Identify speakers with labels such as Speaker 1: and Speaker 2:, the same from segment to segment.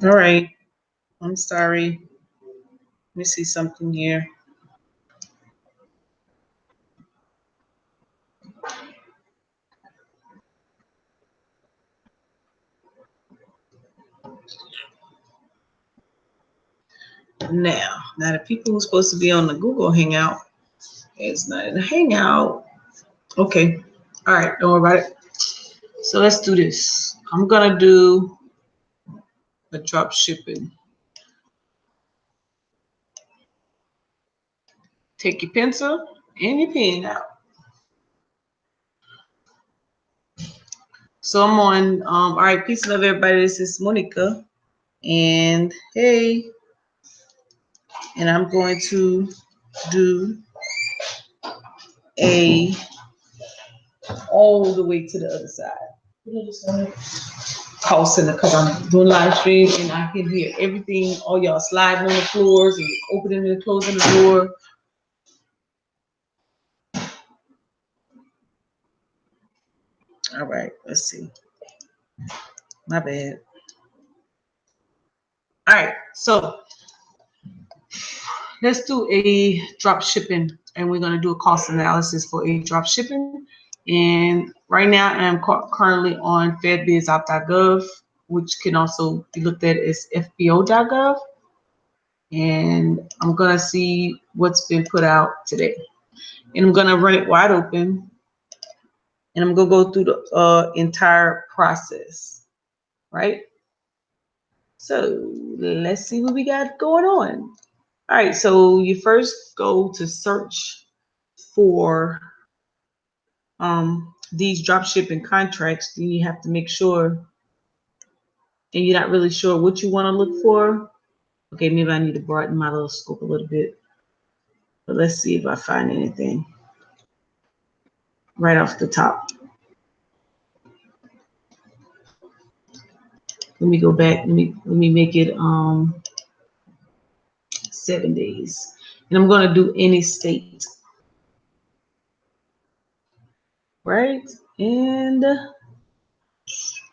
Speaker 1: All right. I'm sorry. Let me see something here. Now the people who's supposed to be on the Google Hangout is not in the Hangout. Okay. All right. Don't worry about it. So let's do this. I'm gonna do a drop shipping. Take your pencil and your pen out. So I'm on. All right. Peace and love, everybody. This is Monica, and hey, and I'm going to do a all the way to the other side. Call center because I'm doing live stream and I can hear everything, all y'all sliding on the floors and opening and closing the door. All right, let's see. My bad. All right, so let's do a drop shipping and we're going to do a cost analysis for a drop shipping. And right now I'm currently on fedbizout.gov, which can also be looked at as fbo.gov. And I'm going to see what's been put out today. And I'm going to run it wide open. And I'm going to go through the entire process, right? So let's see what we got going on. All right, so you first go to search for these drop shipping contracts. Then you have to make sure, and you're not really sure what you want to look for. Okay, maybe I need to broaden my little scope a little bit. But let's see if I find anything right off the top. Let me go back. Let me make it 7 days. And I'm going to do any state. Right? And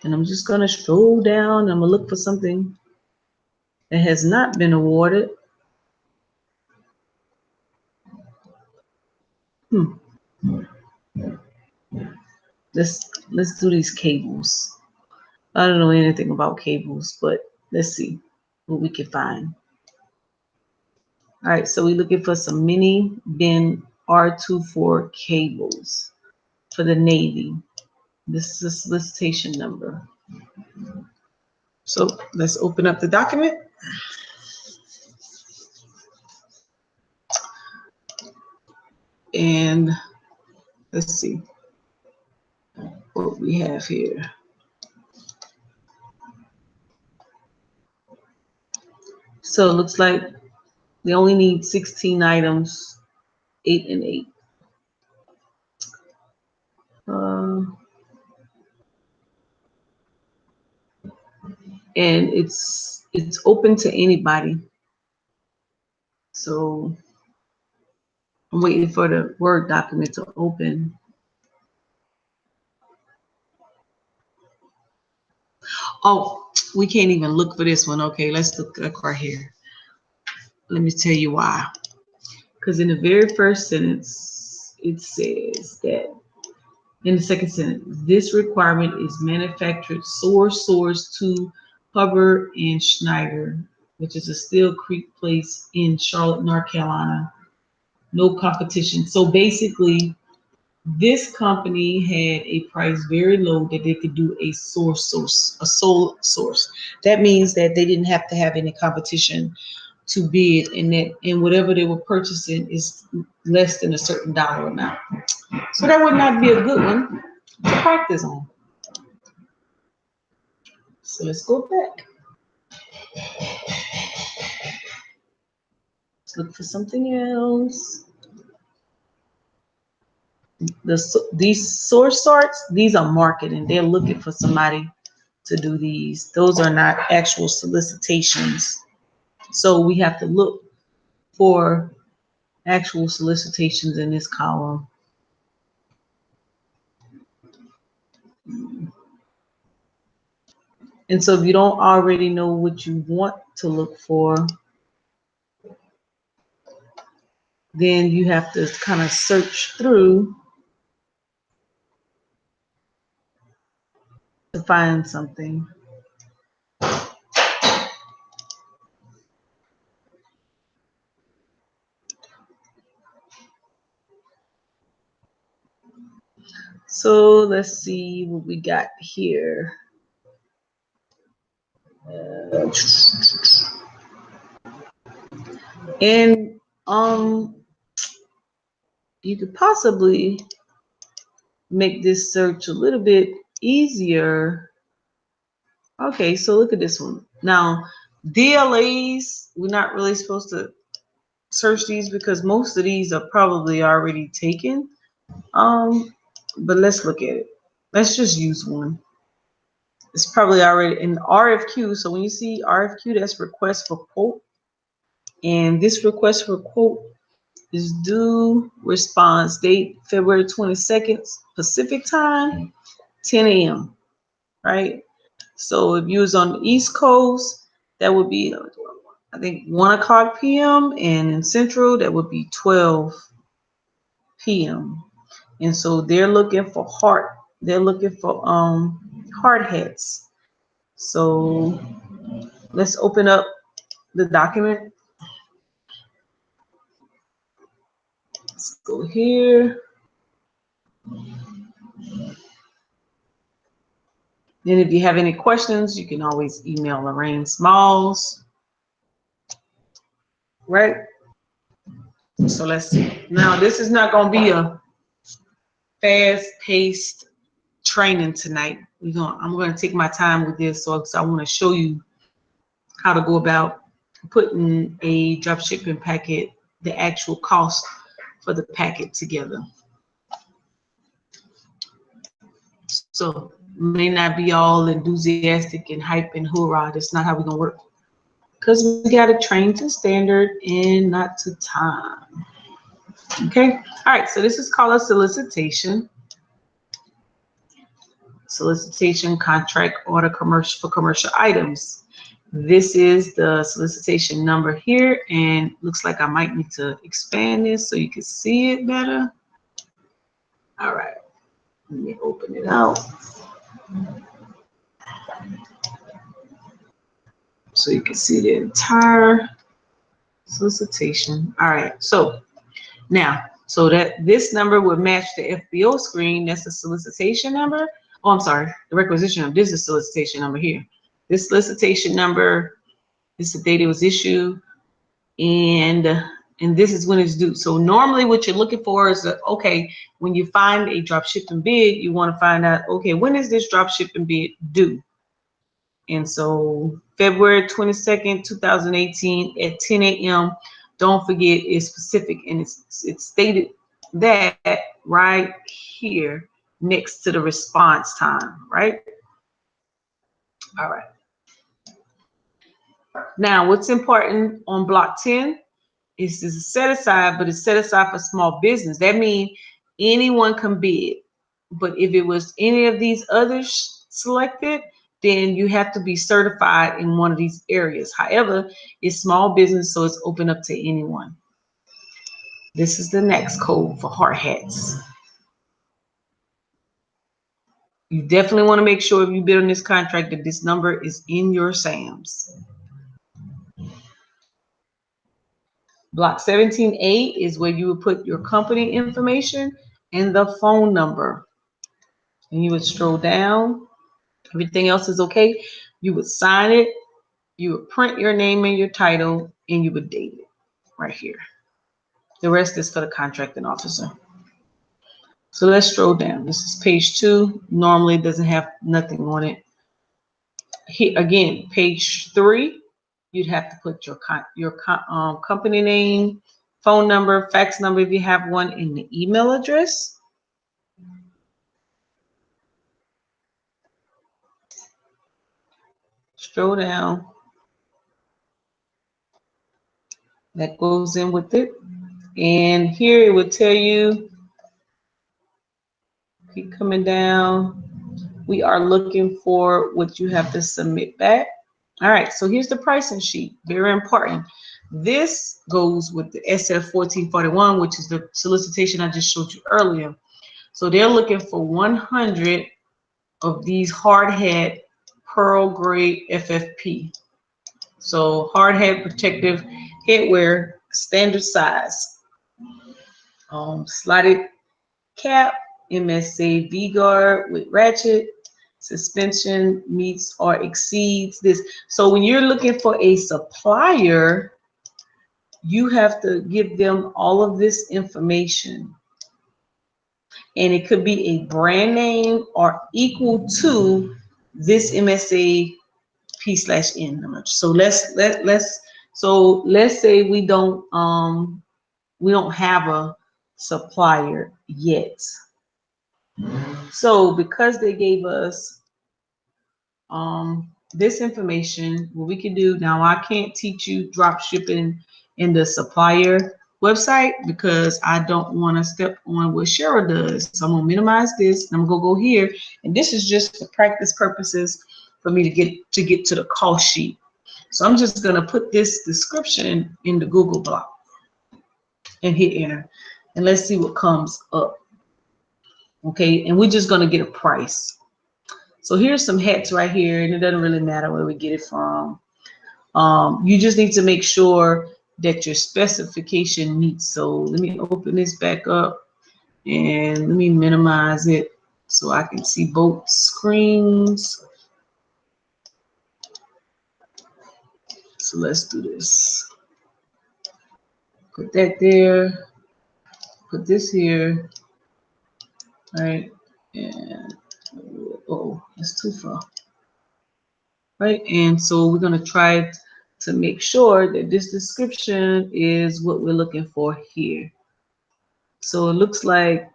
Speaker 1: I'm just going to scroll down. I'm going to look for something that has not been awarded. Let's do these cables. I don't know anything about cables, but let's see what we can find. All right, so we're looking for some mini bin R24 cables for the Navy. This is the solicitation number. So let's open up the document. And let's see what we have here. So it looks like they only need 16 items, 8 and 8. And it's open to anybody. So I'm waiting for the Word document to open. Oh, we can't even look for this one. Okay, let's look right here. Let me tell you why. Because in the very first sentence, it says that in the second sentence, this requirement is manufactured source to Hubbard and Schneider, which is a Steel Creek place in Charlotte, North Carolina. No competition. So basically, this company had a price very low that they could do a sole source. That means that they didn't have to have any competition to bid, and whatever they were purchasing is less than a certain dollar amount. So that would not be a good one to practice on. So let's go back. Let's look for something else. These source sorts, these are marketing. They're looking for somebody to do these. Those are not actual solicitations. So we have to look for actual solicitations in this column. And so if you don't already know what you want to look for, then you have to kind of search through to find something. So let's see what we got here. And you could possibly make this search a little bit easier. Okay, so look at this one. Now, DLAs, we're not really supposed to search these because most of these are probably already taken. But let's look at it. Let's just use one. It's probably already in RFQ. So when you see RFQ, that's request for quote. And this request for quote is due response date February 22nd Pacific time, 10 a.m. Right? So if you was on the East Coast, that would be, I think, 1 o'clock p.m. and in Central, that would be 12 p.m. And so they're looking for hard hats. So let's open up the document. Let's go here. Then if you have any questions, you can always email Lorraine Smalls. Right? So let's see. Now this is not going to be a fast-paced training tonight. I'm going to take my time with this, so I want to show you how to go about putting a drop shipping packet, the actual cost for the packet together. So may not be all enthusiastic and hype and hoorah. That's not how we're gonna work. Because we gotta train to standard and not to time. Okay. All right. So this is called a solicitation. Solicitation, contract, order, commercial for commercial items. This is the solicitation number here, and looks like I might need to expand this so you can see it better. All right, let me open it out so you can see the entire solicitation. All right, so now, so that this number would match the FBO screen. That's the solicitation number. Oh, I'm sorry, the requisition number. This is the solicitation number here. This solicitation number is the date it was issued, and this is when it's due. So normally what you're looking for is that, okay, when you find a drop shipping bid, you want to find out, okay, when is this drop shipping bid due? And so February 22nd, 2018 at 10 a.m. Don't forget it's specific, and it's stated that right here next to the response time, right? All right. Now, what's important on block 10 is this is set aside, but it's set aside for small business. That means anyone can bid. But if it was any of these others selected, then you have to be certified in one of these areas. However, it's small business, so it's open up to anyone. This is the next code for hard hats. You definitely want to make sure if you bid on this contract that this number is in your SAMs. Block 17A is where you would put your company information and the phone number. And you would scroll down. Everything else is okay. You would sign it. You would print your name and your title, and you would date it right here. The rest is for the contracting officer. So let's scroll down. This is page 2. Normally it doesn't have nothing on it. Here again, page 3. You'd have to put your company name, phone number, fax number if you have one, and the email address. Scroll down. That goes in with it. And here it would tell you, keep coming down, we are looking for what you have to submit back. All right, so here's the pricing sheet. Very important. This goes with the SF 1441, which is the solicitation I just showed you earlier. So they're looking for 100 of these hard hat pearl gray FFP. So hard hat protective headwear, standard size. Slotted cap, MSA V-guard with ratchet. Suspension meets or exceeds this. So when you're looking for a supplier, you have to give them all of this information. And it could be a brand name or equal to this MSA P/N. So let's say we don't have a supplier yet. So because they gave us this information, what we can do now, I can't teach you drop shipping in the supplier website because I don't want to step on what Cheryl does. So I'm gonna minimize this and I'm gonna go here, and this is just for practice purposes for me to get to the cost sheet. So I'm just gonna put this description in the Google Doc and hit enter, and let's see what comes up. Okay, and we're just gonna get a price. So here's some hats right here, and it doesn't really matter where we get it from. You just need to make sure that your specification meets. So let me open this back up and let me minimize it so I can see both screens. So let's do this. Put that there. Put this here. All right. And oh, that's too far. Right. And so we're going to try to make sure that this description is what we're looking for here. So it looks like,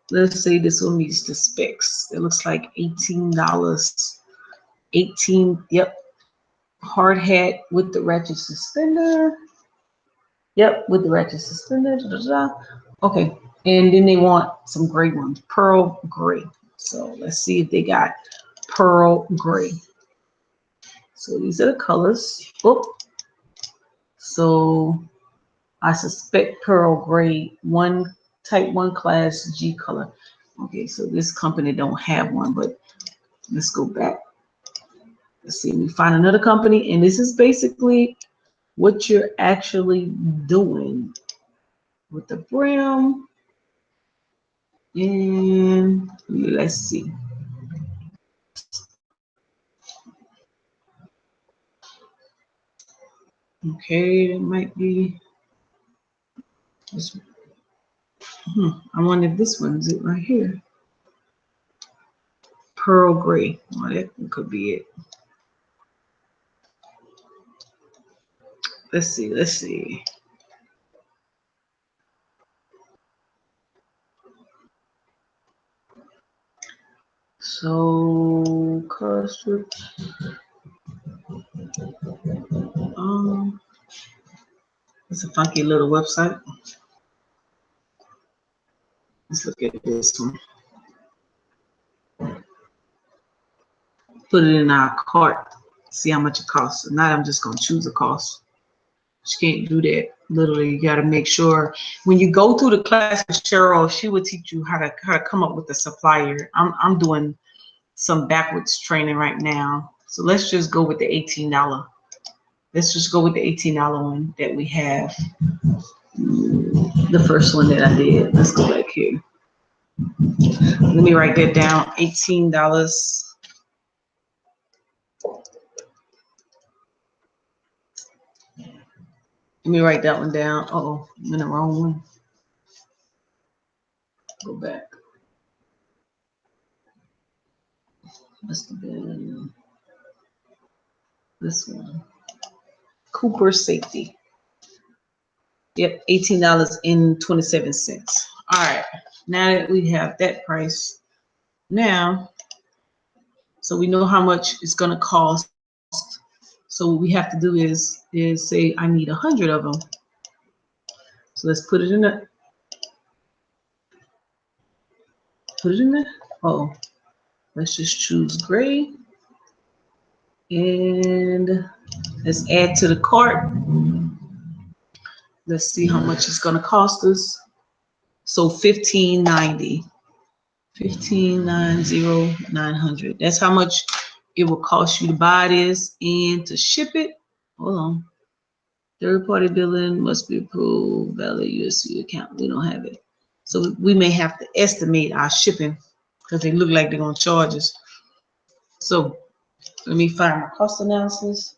Speaker 1: let's say this one meets the specs. It looks like $18. 18, yep. Hard hat with the ratchet suspender. Yep, with the ratchet suspender. Da, da, da. Okay, and then they want some gray ones, pearl gray. So let's see if they got pearl gray. So these are the colors. Oh, so I suspect pearl gray, type 1 class G color. Okay, so this company don't have one, but let's go back. Let's see, we find another company, and this is basically what you're actually doing with the brim. And let's see. Okay, it might be this. I wonder if this one's it right here. Pearl gray. Oh, that could be it. Let's see. Let's see. So color strip. It's a funky little website. Let's look at this one. Put it in our cart. See how much it costs. Now I'm just gonna choose a cost. You can't do that. Literally, you got to make sure when you go through the class with Cheryl, she will teach you how to come up with a supplier. I'm doing some backwards training right now. So let's just go with the $18. Let's just go with the $18 one that we have. The first one that I did. Let's go back here. Let me write that down. $18. Let me write that one down. Uh-oh, I'm in the wrong one. Go back. Must have been this one. Cooper Safety. Yep, $18.27. All right, now that we have that price, now, so we know how much it's gonna cost. So what we have to do is say I need 100 of them. So let's put it in the. put it in there. Oh, let's just choose gray. And let's add to the cart. Let's see how much it's going to cost us. So $15.90. $15,900. That's how much it will cost you to buy this and to ship it. Hold on. Third-party billing must be approved. Valid USC account. We don't have it. So we may have to estimate our shipping because they look like they're going to charge us. So let me find my cost analysis.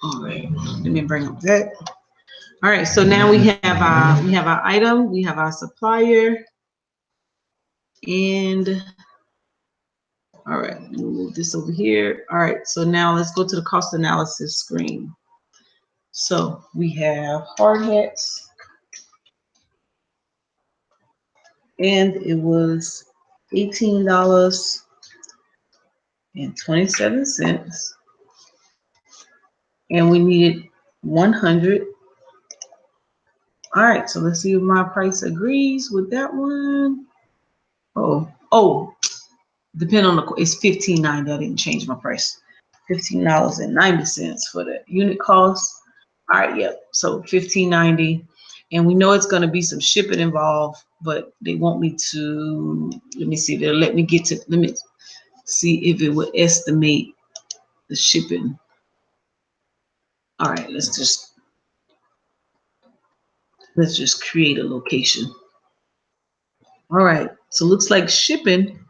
Speaker 1: All right, let me bring up that. All right, so now we have our item, we have our supplier, and all right, we'll move this over here. All right, so now let's go to the cost analysis screen. So we have hard hats, and it was $18.27, and we needed 100. All right, so let's see if my price agrees with that one. Oh, depending on the, it's $15.90. I didn't change my price. $15.90 for the unit cost. All right, yep. So $15.90, and we know it's going to be some shipping involved, but they want me to. Let me see. They'll let me get to. Let me see if it would estimate the shipping. All right, let's just create a location. All right, so looks like shipping.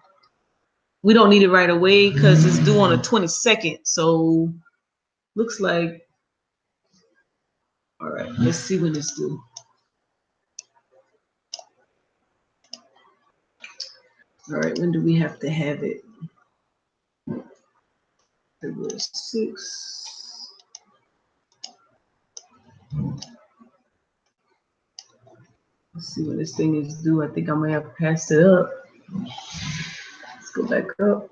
Speaker 1: We don't need it right away because it's due on the 22nd. So looks like, all right, let's see when it's due. All right, when do we have to have it? February 6th. Let's see when this thing is due. I think I might have passed it up. Let's go back up.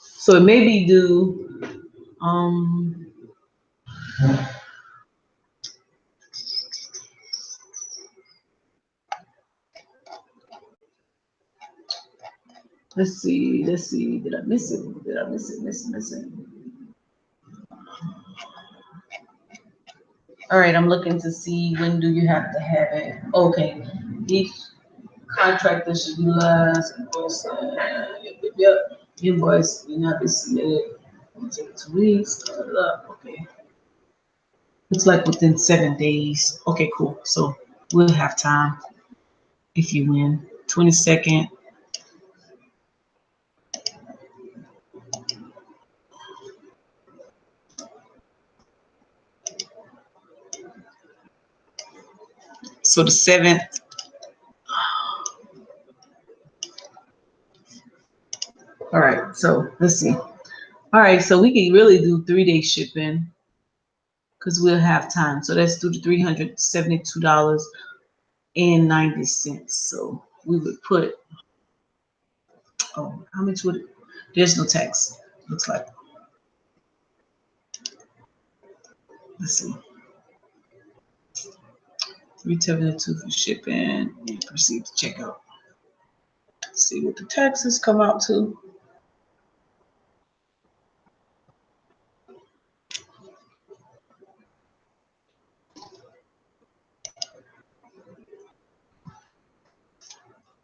Speaker 1: So it may be due. Let's see. Did I miss it? Miss it? All right, I'm looking to see when do you have to have it. Okay, each contractor should utilize invoice. Invoice may not be submitted. It'll take 2 weeks. Okay. It's like within 7 days. Okay, cool. So we'll have time if you win. 22nd. So the 7th. All right, so let's see. All right, so we can really do 3-day shipping because we'll have time. So let's do the $372.90. So we would put, oh, how much would it? There's no tax, looks like. Let's see. $372 for shipping and proceed to checkout. Let's see what the taxes come out to.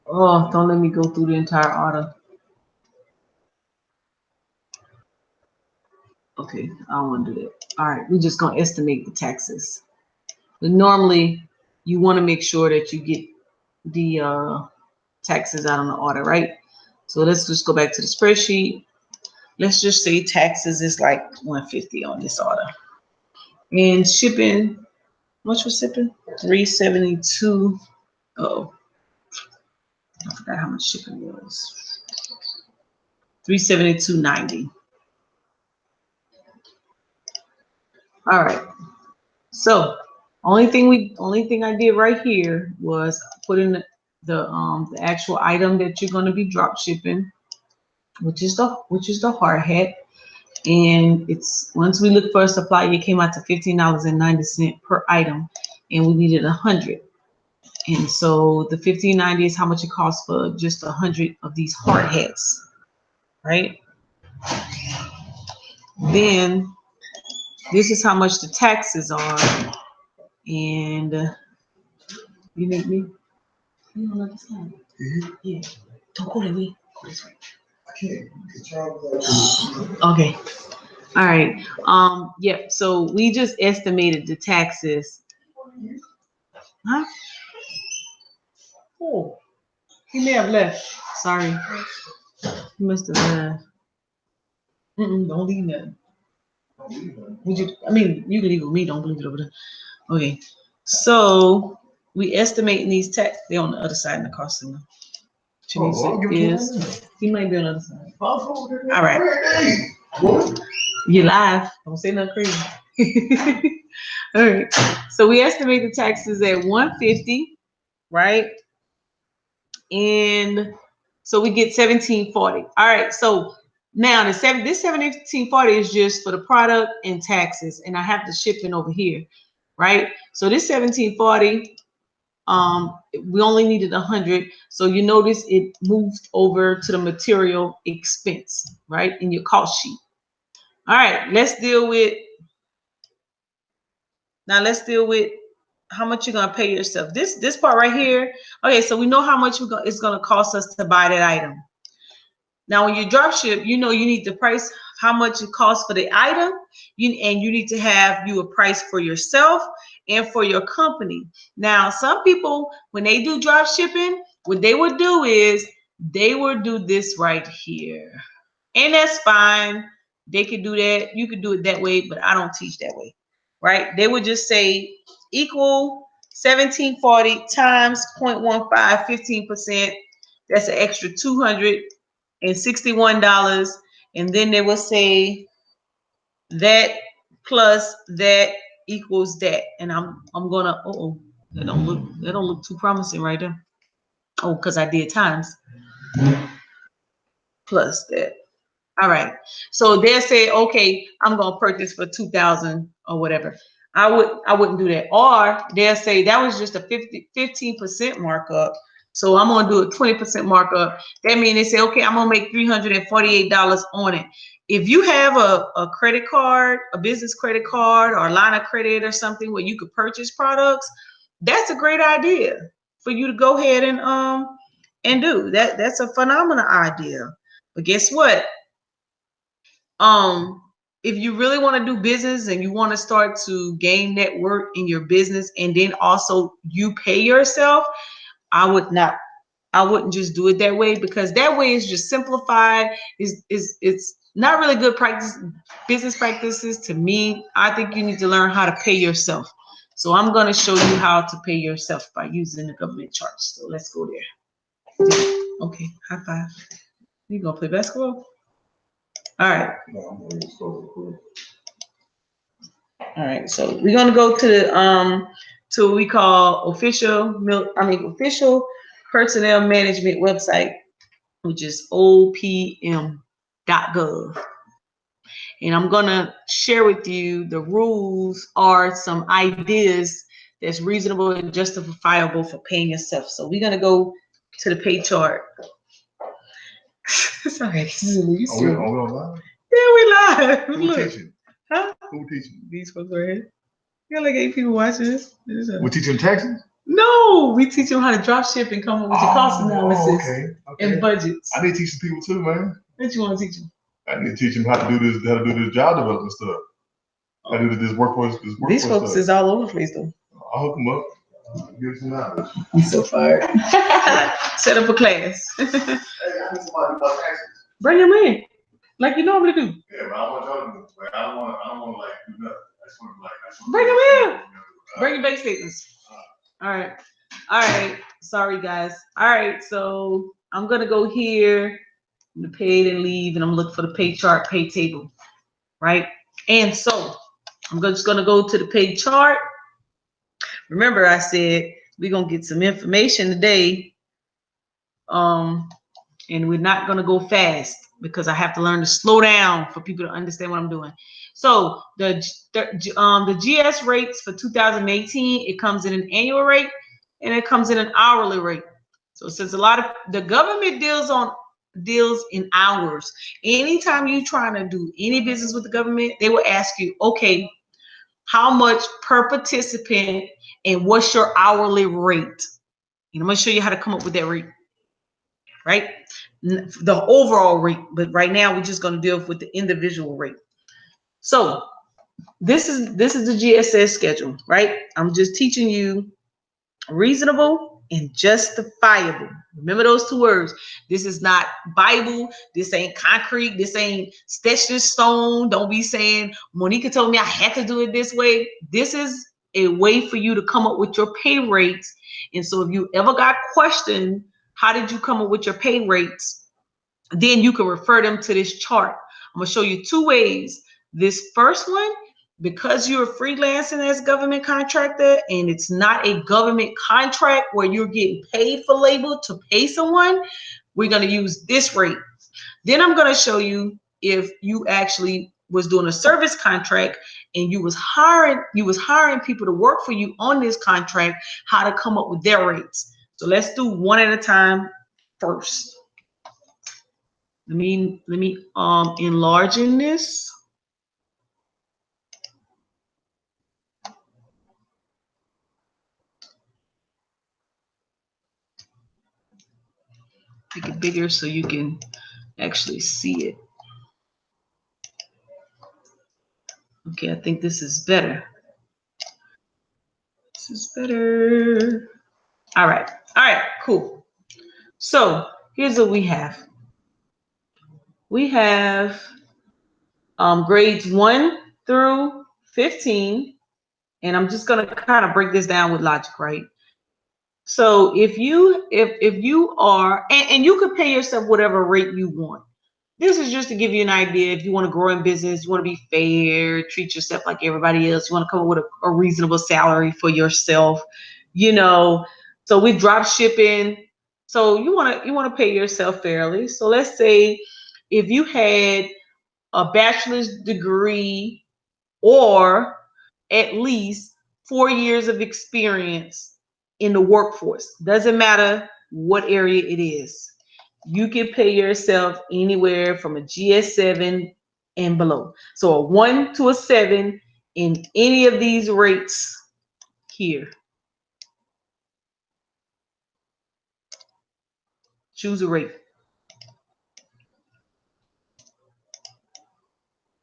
Speaker 1: Oh, don't let me go through the entire order. Okay, I don't want to do that. All right, we're just going to estimate the taxes. But normally, you want to make sure that you get the taxes out on the order, right? So let's just go back to the spreadsheet. Let's just say taxes is like $150 on this order. And shipping, how much was shipping? $372. Oh, I forgot how much shipping was. $372.90. All right. So only thing I did right here was put in the actual item that you're going to be drop shipping, which is the hard hat. And it's once we looked for a supplier, it came out to $15.90 per item, and we needed 100. And so the $15.90 is how much it costs for just 100 of these hard hats, right? Then this is how much the taxes are, and you make me. You don't understand. Yeah. Don't go that way. Go this way. I can't control that. Okay. All right. Yep. So we just estimated the taxes. Huh? Oh, he may have left. Sorry. He must have left. Don't leave nothing. Would you? I mean, you can leave it with me. Don't leave it over there. Okay. So we estimating these tax. They're on the other side in the car center. He might be on the other side. All right. You live. Don't say nothing crazy. All right. So we estimate the taxes at $150, right? And so we get $17.40. All right. So now this $17.40 is just for the product and taxes, and I have the shipping over here, right? So this $17.40. We only needed 100, so you notice it moved over to the material expense, right, in your cost sheet. All right, let's deal with how much you're gonna pay yourself. This part right here. Okay, so we know how much it's gonna cost us to buy that item. Now, when you drop ship, you know you need the price, how much it costs for the item, and you need to have a price for yourself and for your company. Now, some people, when they do drop shipping, what they would do is they would do this right here. And that's fine. They could do that. You could do it that way, but I don't teach that way, right? They would just say equal 1740 times 0.15, 15%. That's an extra $261. And then they will say that plus that equals that. And I'm gonna, that don't look too promising right there. Oh, because I did times plus that. All right. So they'll say, okay, I'm gonna purchase for 2,000 or whatever. I wouldn't do that. Or they'll say that was just a 15% markup. So I'm gonna do a 20% markup. That means they say, okay, I'm gonna make $348 on it. If you have a credit card, a business credit card, or a line of credit or something where you could purchase products, that's a great idea for you to go ahead and do that. That's a phenomenal idea. But guess what? If you really want to do business and you want to start to gain network in your business, and then also you pay yourself, I wouldn't just do it that way, because that way is just simplified. It's not really good business practices to me. I think you need to learn how to pay yourself. So I'm going to show you how to pay yourself by using the government charts. So let's go there. Okay, high five. You gonna play basketball? All right. All right. So we're gonna go to what we call official personnel management website, which is opm.gov. And I'm gonna share with you the rules or some ideas that's reasonable and justifiable for paying yourself. So we're gonna go to the pay chart. Sorry, you
Speaker 2: are we live?
Speaker 1: Yeah, we live.
Speaker 2: Who teaching?
Speaker 1: Huh?
Speaker 2: Who teaching?
Speaker 1: These folks right here. You got like 8 people watching this.
Speaker 2: We teaching taxes?
Speaker 1: No, we teach them how to drop ship and come up with your cost analysis and budgets.
Speaker 2: I need to teach some people too, man.
Speaker 1: What you want to teach them?
Speaker 2: I need to teach them how to do this job development stuff. How to do this workforce
Speaker 1: These folks
Speaker 2: stuff.
Speaker 1: Is all over the place though.
Speaker 2: I'll hook them up. Give some knowledge.
Speaker 1: I'm so fired. Set up a class.
Speaker 2: Hey, I need somebody about taxes.
Speaker 1: Bring them in, like you normally do.
Speaker 2: Yeah, but I want y'all to do it. Like, I don't want to like do nothing. I just want to
Speaker 1: bring them in. Bring your bank statements. All right. Sorry guys. All right. So I'm gonna go here, the paid and leave, and I'm looking for the pay chart, pay table, right? And so I'm just gonna go to the pay chart. Remember, I said we're gonna get some information today. And we're not gonna go fast because I have to learn to slow down for people to understand what I'm doing. So the GS rates for 2018, it comes in an annual rate and it comes in an hourly rate. So since a lot of the government deals in hours, anytime you're trying to do any business with the government, they will ask you, okay, how much per participant and what's your hourly rate? And I'm gonna show you how to come up with that rate, right? The overall rate, but right now we're just going to deal with the individual rate. So this is the GSS schedule, right? I'm just teaching you reasonable and justifiable. Remember those two words. This is not Bible. This ain't concrete. This ain't sketched in stone. Don't be saying Monica told me I had to do it this way. This is a way for you to come up with your pay rates. And so if you ever got questioned, how did you come up with your pay rates? Then you can refer them to this chart. I'm going to show you two ways. This first one, because you're freelancing as government contractor and it's not a government contract where you're getting paid for labor to pay someone, we're going to use this rate. Then I'm going to show you if you actually was doing a service contract and you was hiring people to work for you on this contract, how to come up with their rates. So let's do one at a time first. Let me enlarge in this. Make it bigger so you can actually see it. Okay, I think this is better. This is better. All right, cool. So here's what we have. We have grades 1 through 15, and I'm just gonna kind of break this down with logic, right? So if you are, and you could pay yourself whatever rate you want. This is just to give you an idea. If you want to grow in business, you want to be fair, treat yourself like everybody else, you want to come up with a reasonable salary for yourself, so we drop shipping. So you want to pay yourself fairly. So let's say if you had a bachelor's degree or at least 4 years of experience in the workforce, doesn't matter what area it is, you can pay yourself anywhere from a GS7 and below. So a 1 to a 7 in any of these rates here. Choose a rate.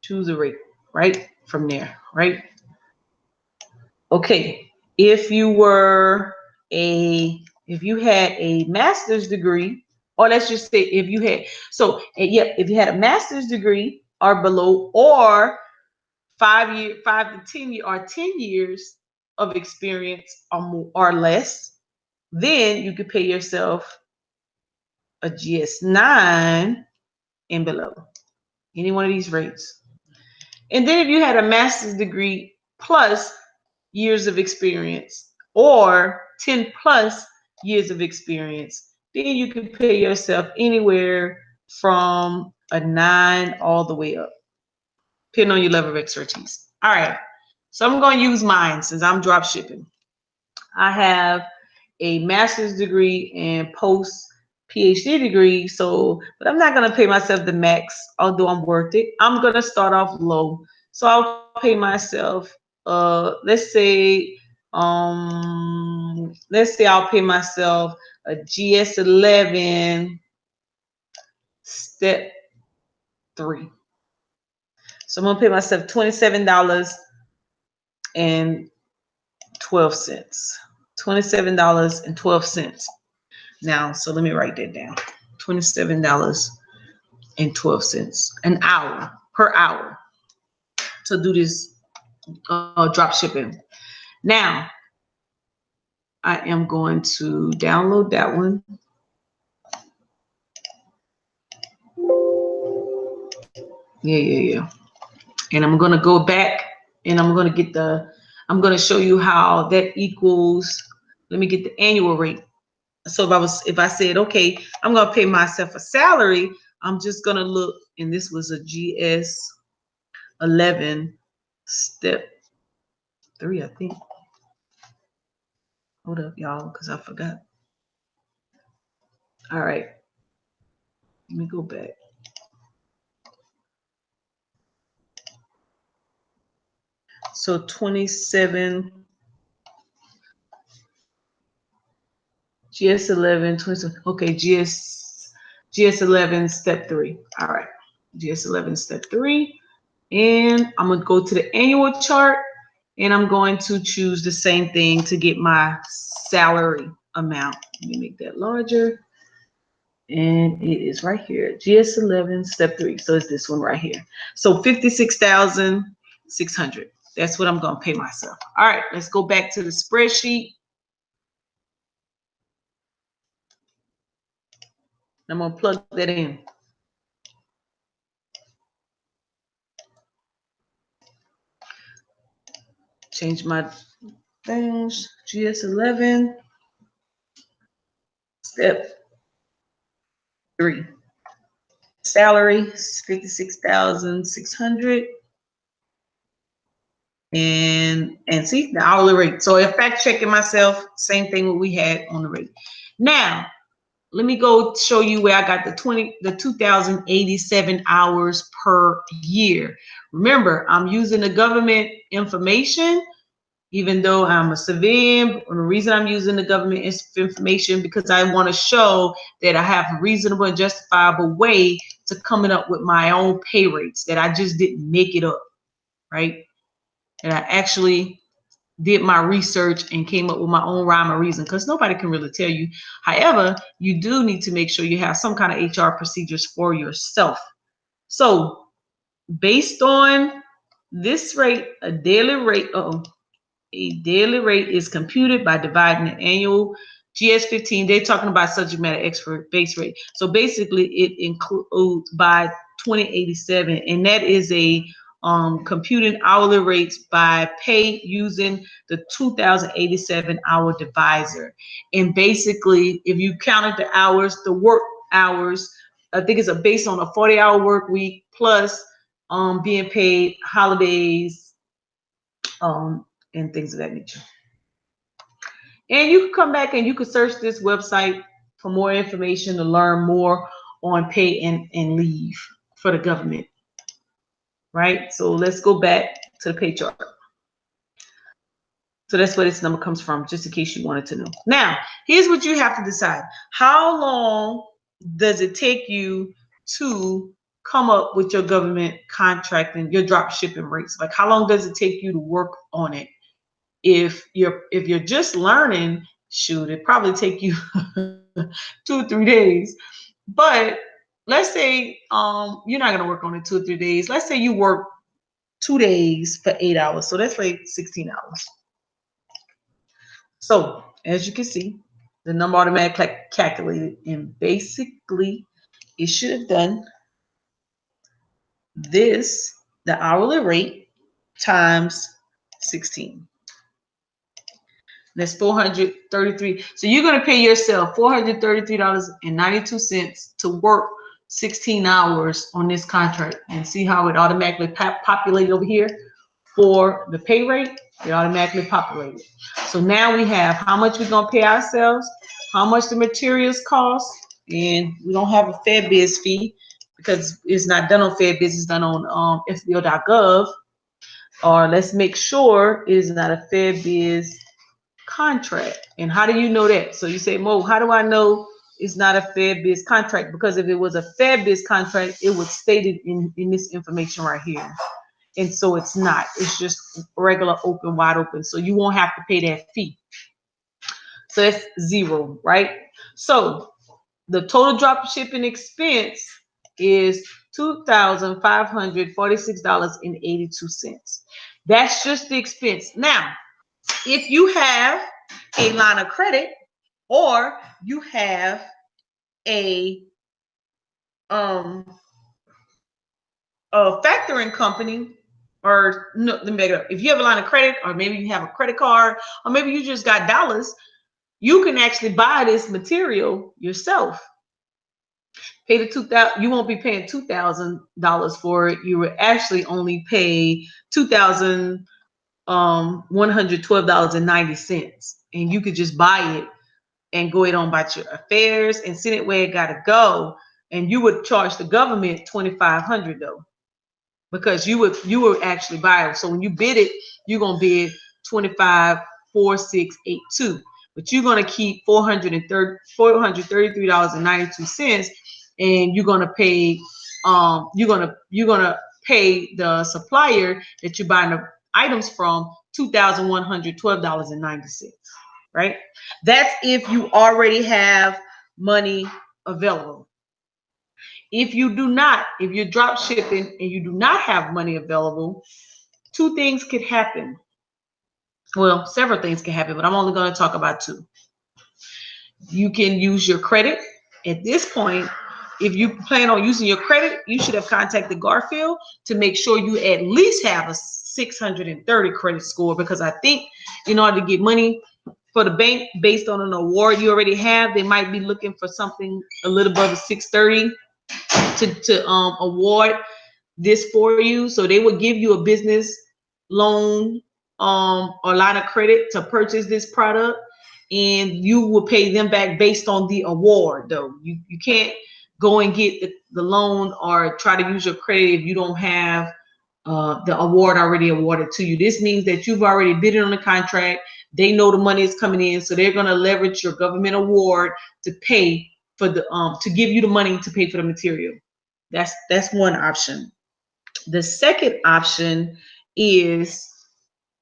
Speaker 1: Choose a rate right from there, right? Okay, if you had a master's degree, or let's just say if you had a master's degree or below, or 5 to 10 years, or 10 years of experience or more or less, then you could pay yourself a GS9 and below, any one of these rates. And then if you had a master's degree plus years of experience or 10 plus years of experience, then you can pay yourself anywhere from a 9 all the way up, depending on your level of expertise. All right, so I'm going to use mine since I'm drop shipping. I have a master's degree and post PhD degree, but I'm not going to pay myself the max, although I'm worth it. I'm going to start off low. So I'll pay myself, let's say I'll pay myself a GS11 step 3. So I'm going to pay myself $27.12. $27.12. Now, so let me write that down. $27.12 an hour, per hour, to do this drop shipping. Now, I am going to download that one. Yeah. And I'm going to go back And I'm going to show you how that equals. Let me get the annual rate. So if I said, okay, I'm going to pay myself a salary, I'm just going to look, and this was a GS 11 step 3, I think. Hold up, y'all, because I forgot. All right. Let me go back. So 27, GS11, 27. Okay, GS11 step 3. All right. GS11 step 3. And I'm going to go to the annual chart, and I'm going to choose the same thing to get my salary amount. Let me make that larger. And it is right here, GS11 step 3. So it's this one right here. So 56,600. That's what I'm going to pay myself. All right, let's go back to the spreadsheet. I'm going to plug that in. Change my things. GS11 step 3. Salary 56,600. And see the hourly rate. So if fact checking myself, same thing what we had on the rate. Now, let me go show you where I got the 2,087 hours per year. Remember, I'm using the government information, even though I'm a civilian. The reason I'm using the government information because I want to show that I have a reasonable and justifiable way to coming up with my own pay rates, that I just didn't make it up, right? And I actually did my research and came up with my own rhyme or reason, because nobody can really tell you. However, you do need to make sure you have some kind of HR procedures for yourself. So based on this rate, a daily rate is computed by dividing the annual GS15. They're talking about subject matter expert base rate. So basically it includes by 2087, and that is a computing hourly rates by pay using the 2087 hour divisor. And basically, if you counted the hours, the work hours, I think it's based on a 40-hour work week plus being paid holidays and things of that nature. And you can come back and you can search this website for more information to learn more on pay and leave for the government. Right? So let's go back to the pay chart. So that's where this number comes from, just in case you wanted to know. Now, here's what you have to decide. How long does it take you to come up with your government contracting, your drop shipping rates? Like, how long does it take you to work on it? If you're just learning, shoot, it probably take you 2 or 3 days. But let's say you're not gonna work on it 2 or 3 days. Let's say you work 2 days for 8 hours. So that's like 16 hours. So as you can see, the number automatically calculated, and basically it should have done this, the hourly rate times 16. That's 433. So you're going to pay yourself $433.92 to work 16 hours on this contract, and see how it automatically populated over here for the pay rate. It automatically populated. So now we have how much we're going to pay ourselves, how much the materials cost, and we don't have a FedBiz fee because it's not done on FedBiz, it's done on FBO.gov. Or let's make sure it is not a FedBiz contract. And how do you know that? So you say, Mo, how do I know it's not a FedBiz contract? Because if it was a FedBiz contract, it would state it in this information right here. And so it's not. It's just regular open, wide open. So you won't have to pay that fee. So that's 0, right? So the total drop shipping expense is $2,546.82. That's just the expense. Now, if you have a line of credit or you have a factoring company, or no, let me back it up. If you have a line of credit, or maybe you have a credit card, or maybe you just got dollars, you can actually buy this material yourself. Pay the $2,000. You won't be paying $2,000 for it. You will actually only pay $2,112.90, and you could just buy it and go ahead on about your affairs and send it where it gotta go. And you would charge the government $2,500 though, because you would actually buy it. So when you bid it, you're gonna bid 25,4682, but you're gonna keep $433.92, and you're gonna pay you're gonna pay the supplier that you're buying the items from $2,112.90, right? That's if you already have money available. If you do not, if you're drop shipping and you do not have money available, two things could happen. Well, several things can happen, but I'm only going to talk about two. You can use your credit. At this point, if you plan on using your credit, you should have contacted Garfield to make sure you at least have a 630 credit score, because I think in order to get money for the bank based on an award you already have, they might be looking for something a little above a 630 to award this for you. So they will give you a business loan or line of credit to purchase this product, and you will pay them back based on the award though. You can't go and get the loan or try to use your credit if you don't have the award already awarded to you. This means that you've already bid on the contract. They know the money is coming in, so they're going to leverage your government award to pay for the to give you the money to pay for the material. That's one option. The second option is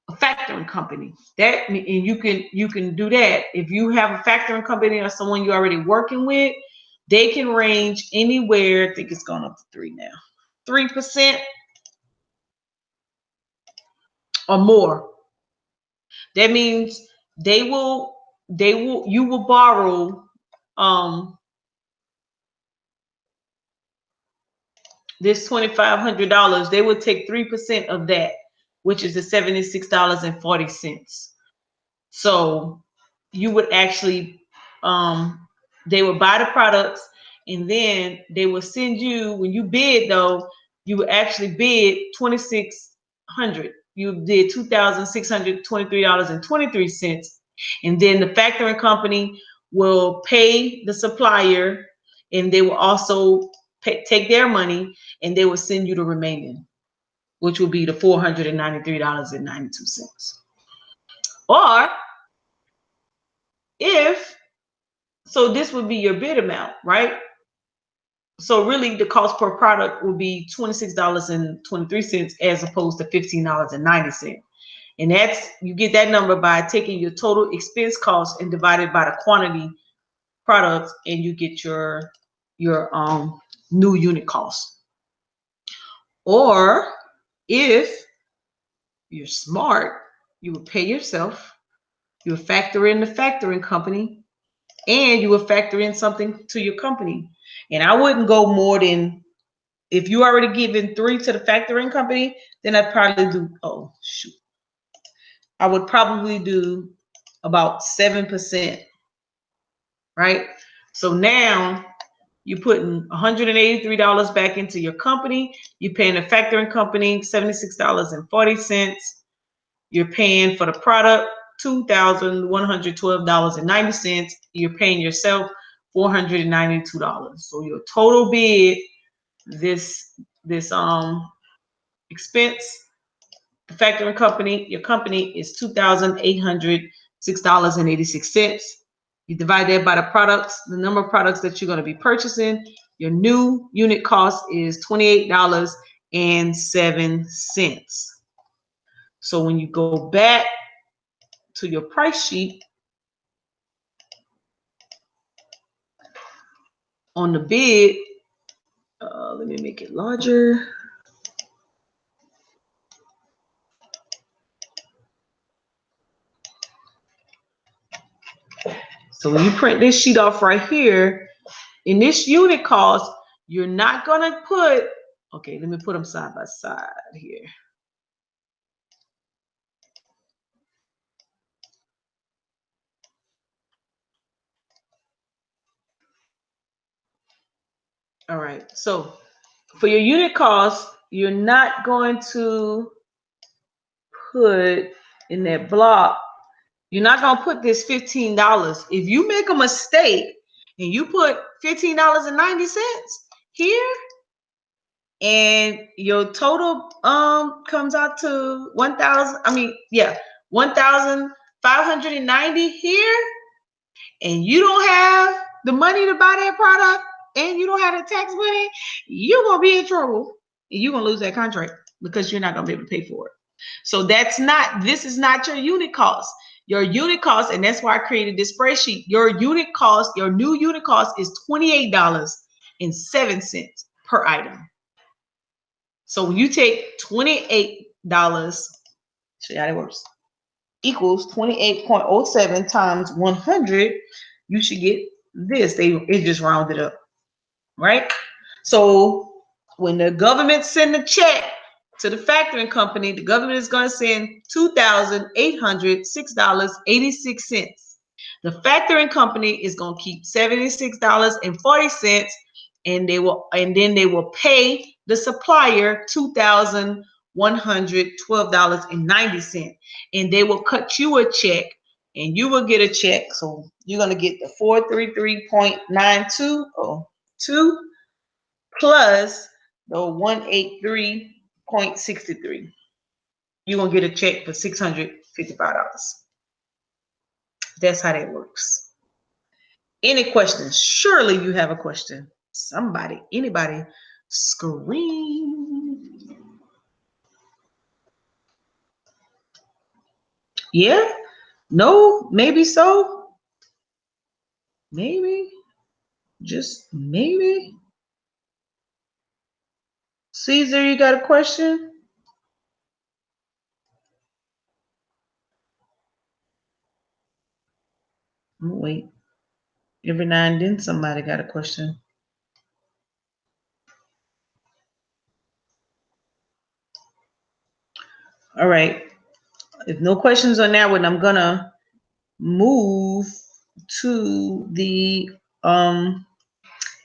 Speaker 1: a factoring company. That, and you can do that if you have a factoring company or someone you're already working with. They can range anywhere. I think it's gone up to 3 now, 3% or more. That means you will borrow this $2,500. They will take 3% of that, which is the $76.40. So you would actually they would buy the products, and then they will send you, when you bid though, you would actually bid $2,600. You did $2,623.23, and then the factoring company will pay the supplier, and they will also take their money, and they will send you the remaining, which will be the $493.92. Or so this would be your bid amount, right? So really the cost per product will be $26.23 as opposed to $15.90. And you get that number by taking your total expense cost and divided by the quantity products, and you get your new unit cost. Or if you're smart, you would pay yourself, you would factor in the factoring company, and you would factor in something to your company. And I wouldn't go more than, if you already given 3 to the factoring company, then I'd probably do, I would probably do about 7%, right? So now you're putting $183 back into your company. You're paying the factoring company $76.40. You're paying for the product $2,112.90. You're paying yourself $492. So your total bid, this expense, the factoring company, your company, is $2,806.86. You divide that by the products, the number of products that you're going to be purchasing. Your new unit cost is $28.07. So when you go back to your price sheet on the bid, let me make it larger. So when you print this sheet off right here, in this unit cost, you're not going to put, okay, let me put them side by side here. All right. So for your unit cost, you're not going to put in that block, you're not going to put this $15. If you make a mistake and you put $15.90 here, and your total comes out to 1,590 here, and you don't have the money to buy that product and you don't have the tax money, you're gonna be in trouble and you're gonna lose that contract because you're not gonna be able to pay for it. So this is not your unit cost. Your unit cost, and that's why I created this spreadsheet. Your unit cost, your new unit cost is $28.07 per item. So when you take $28, show you how that works, equals 28.07 times 100, you should get this. It just rounded up, right? So when the government send a check to the factoring company, the government is going to send $2,806.86. The factoring company is going to keep $76.40, and then they will pay the supplier $2,112.90, and they will cut you a check, and you will get a check. So you're going to get the 433.92 plus the 183.63. You're going to get a check for $655. That's how that works. Any questions? Surely you have a question. Somebody, anybody, scream. Yeah? No? Maybe so? Maybe? Just maybe? Caesar, you got a question? Wait. Every now and then somebody got a question. All right. If no questions on that one, I'm gonna move to the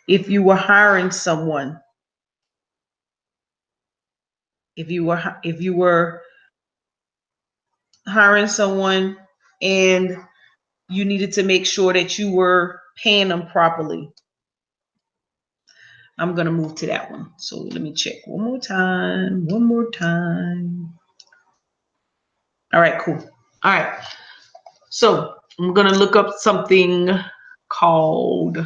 Speaker 1: if you were hiring someone. If you were hiring someone and you needed to make sure that you were paying them properly. I'm going to move to that one. So let me check one more time. All right, cool. All right. So I'm going to look up something called, all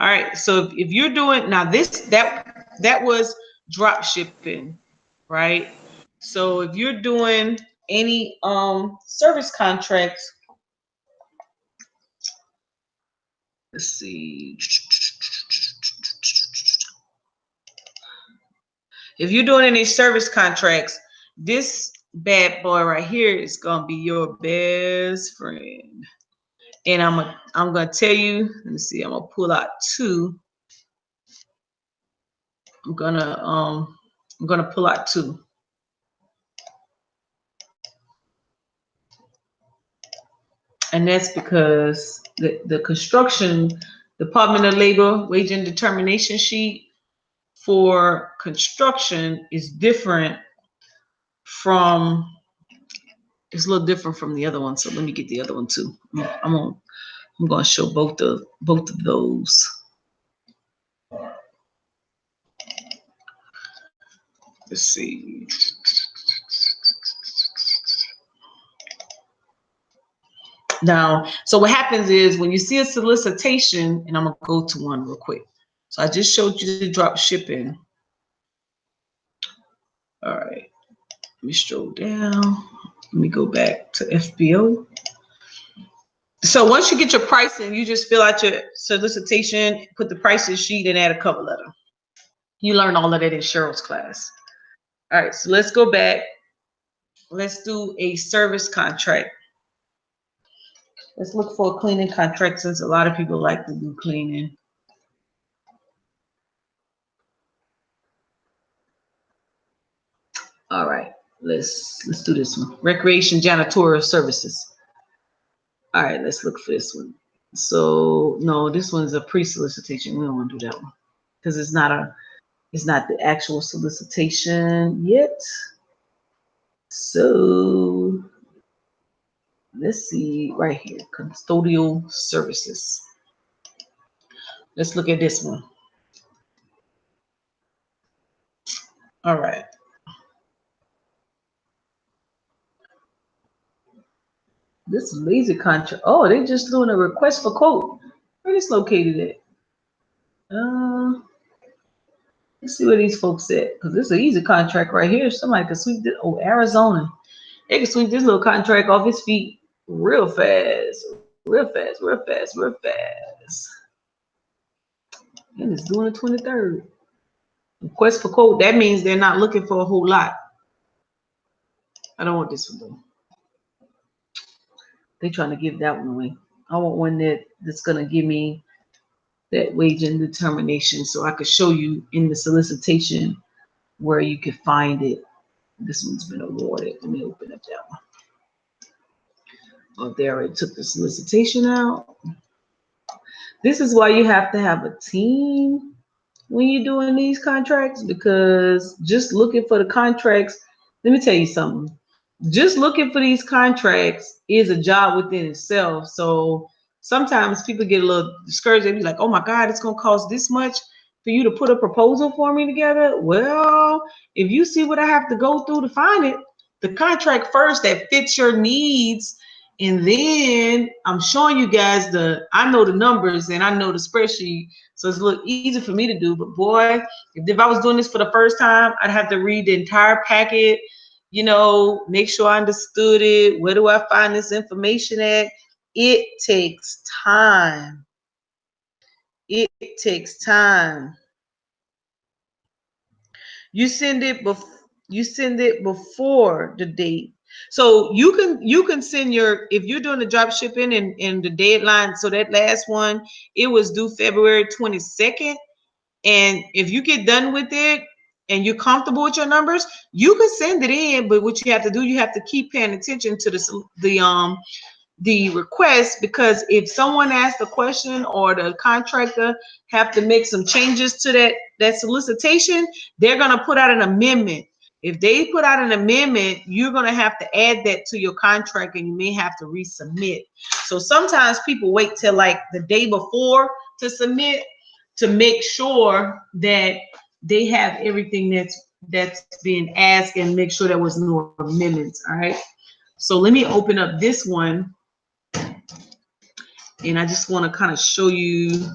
Speaker 1: right. So if you're doing, now that was drop shipping, right? So if you're doing any service contracts, let's see. If you're doing any service contracts, this bad boy right here is gonna be your best friend. And I'm gonna tell you. Let me see. I'm gonna pull out two. I'm gonna pull out two. And that's because the construction Department of Labor wage and determination sheet for construction is different from, it's a little different from the other one. So let me get the other one too. I'm going to show both of those. Let's see. Now, so what happens is when you see a solicitation, and I'm going to go to one real quick. So I just showed you the drop shipping. All right. Let me scroll down. Let me go back to FBO. So once you get your pricing, you just fill out your solicitation, put the pricing sheet, and add a cover letter. You learn all of that in Cheryl's class. All right, so let's go back. Let's do a service contract. Let's look for a cleaning contract since a lot of people like to do cleaning. All right, let's do this one. Recreation janitorial services. All right, let's look for this one. So no, this one's a pre-solicitation. We don't want to do that one. because it's not the actual solicitation yet. So let's see right here, custodial services. Let's look at this one. All right. This lazy contract. Oh, they just doing a request for quote. Where is located at? Let's see where these folks at, because this is an easy contract right here. Somebody could sweep this. Oh, Arizona. They can sweep this little contract off his feet real fast, real fast, real fast, real fast. And it's doing the 23rd. Request for quote. That means they're not looking for a whole lot. I don't want this one though. They're trying to give that one away. I want one that's gonna give me that wage and determination, so I could show you in the solicitation where you could find it. This one's been awarded. Let me open up that one. Oh, they already took the solicitation out. This is why you have to have a team when you're doing these contracts, because just looking for the contracts, let me tell you something. Just looking for these contracts is a job within itself. So sometimes people get a little discouraged. They be like, oh my God, it's going to cost this much for you to put a proposal for me together. Well, if you see what I have to go through to find it, the contract first that fits your needs, and then I'm showing you guys I know the numbers and I know the spreadsheet. So it's a little easy for me to do. But boy, if I was doing this for the first time, I'd have to read the entire packet, you know, make sure I understood it. Where do I find this information at? It takes time. It takes time. You send it before the date. So you can send if you're doing the drop shipping and the deadline. So that last one, it was due February 22nd. And if you get done with it and you're comfortable with your numbers, you can send it in. But what you have to do, you have to keep paying attention to the request, because if someone asks a question or the contractor have to make some changes to that solicitation, they're going to put out an amendment. If they put out an amendment, you're going to have to add that to your contract and you may have to resubmit. So sometimes people wait till like the day before to submit to make sure that they have everything that's being asked and make sure there was no amendments. All right. So let me open up this one. And I just want to kind of show you.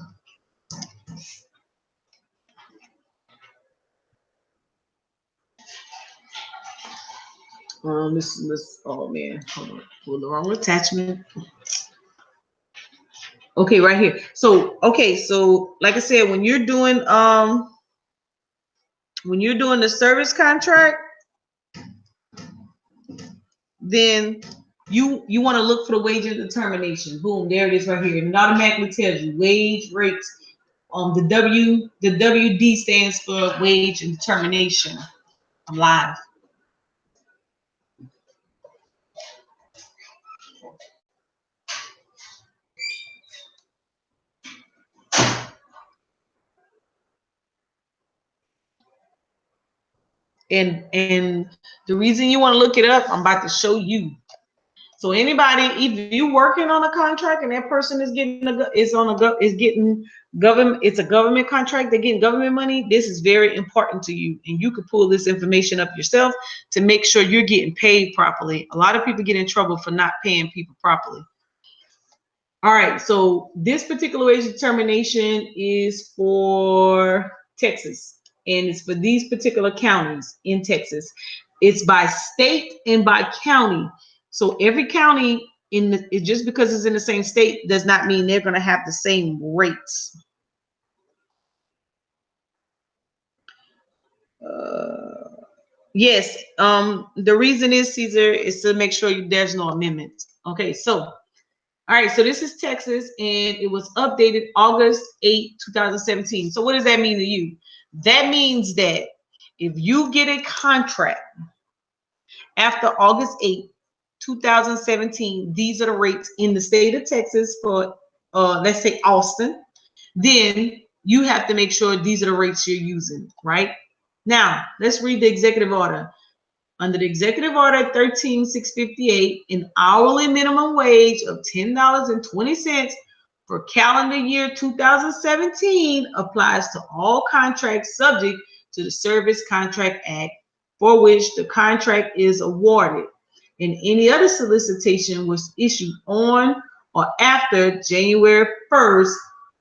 Speaker 1: Oh man, hold on, pull the wrong attachment. Okay, right here. So like I said, when you're doing the service contract, then you want to look for the wage and determination. Boom, there it is right here. And it automatically tells you wage rates. The WD stands for wage and determination. I'm live. And the reason you want to look it up, I'm about to show you. So anybody, if you're working on a contract and that person is getting government, it's a government contract, they're getting government money, this is very important to you. And you could pull this information up yourself to make sure you're getting paid properly. A lot of people get in trouble for not paying people properly. All right, so this particular wage determination is for Texas, and it's for these particular counties in Texas. It's by state and by county. So every county just because it's in the same state does not mean they're going to have the same rates. Yes, the reason is, Caesar, is to make sure there's no amendments. Okay, so all right, so this is Texas, and it was updated August 8, 2017. So what does that mean to you? That means that if you get a contract after August 8, 2017, these are the rates in the state of Texas for, let's say, Austin. Then you have to make sure these are the rates you're using, right? Now, let's read the executive order. Under the executive order 13658, an hourly minimum wage of $10.20 for calendar year 2017 applies to all contracts subject to the Service Contract Act for which the contract is awarded, and any other solicitation was issued on or after January 1st,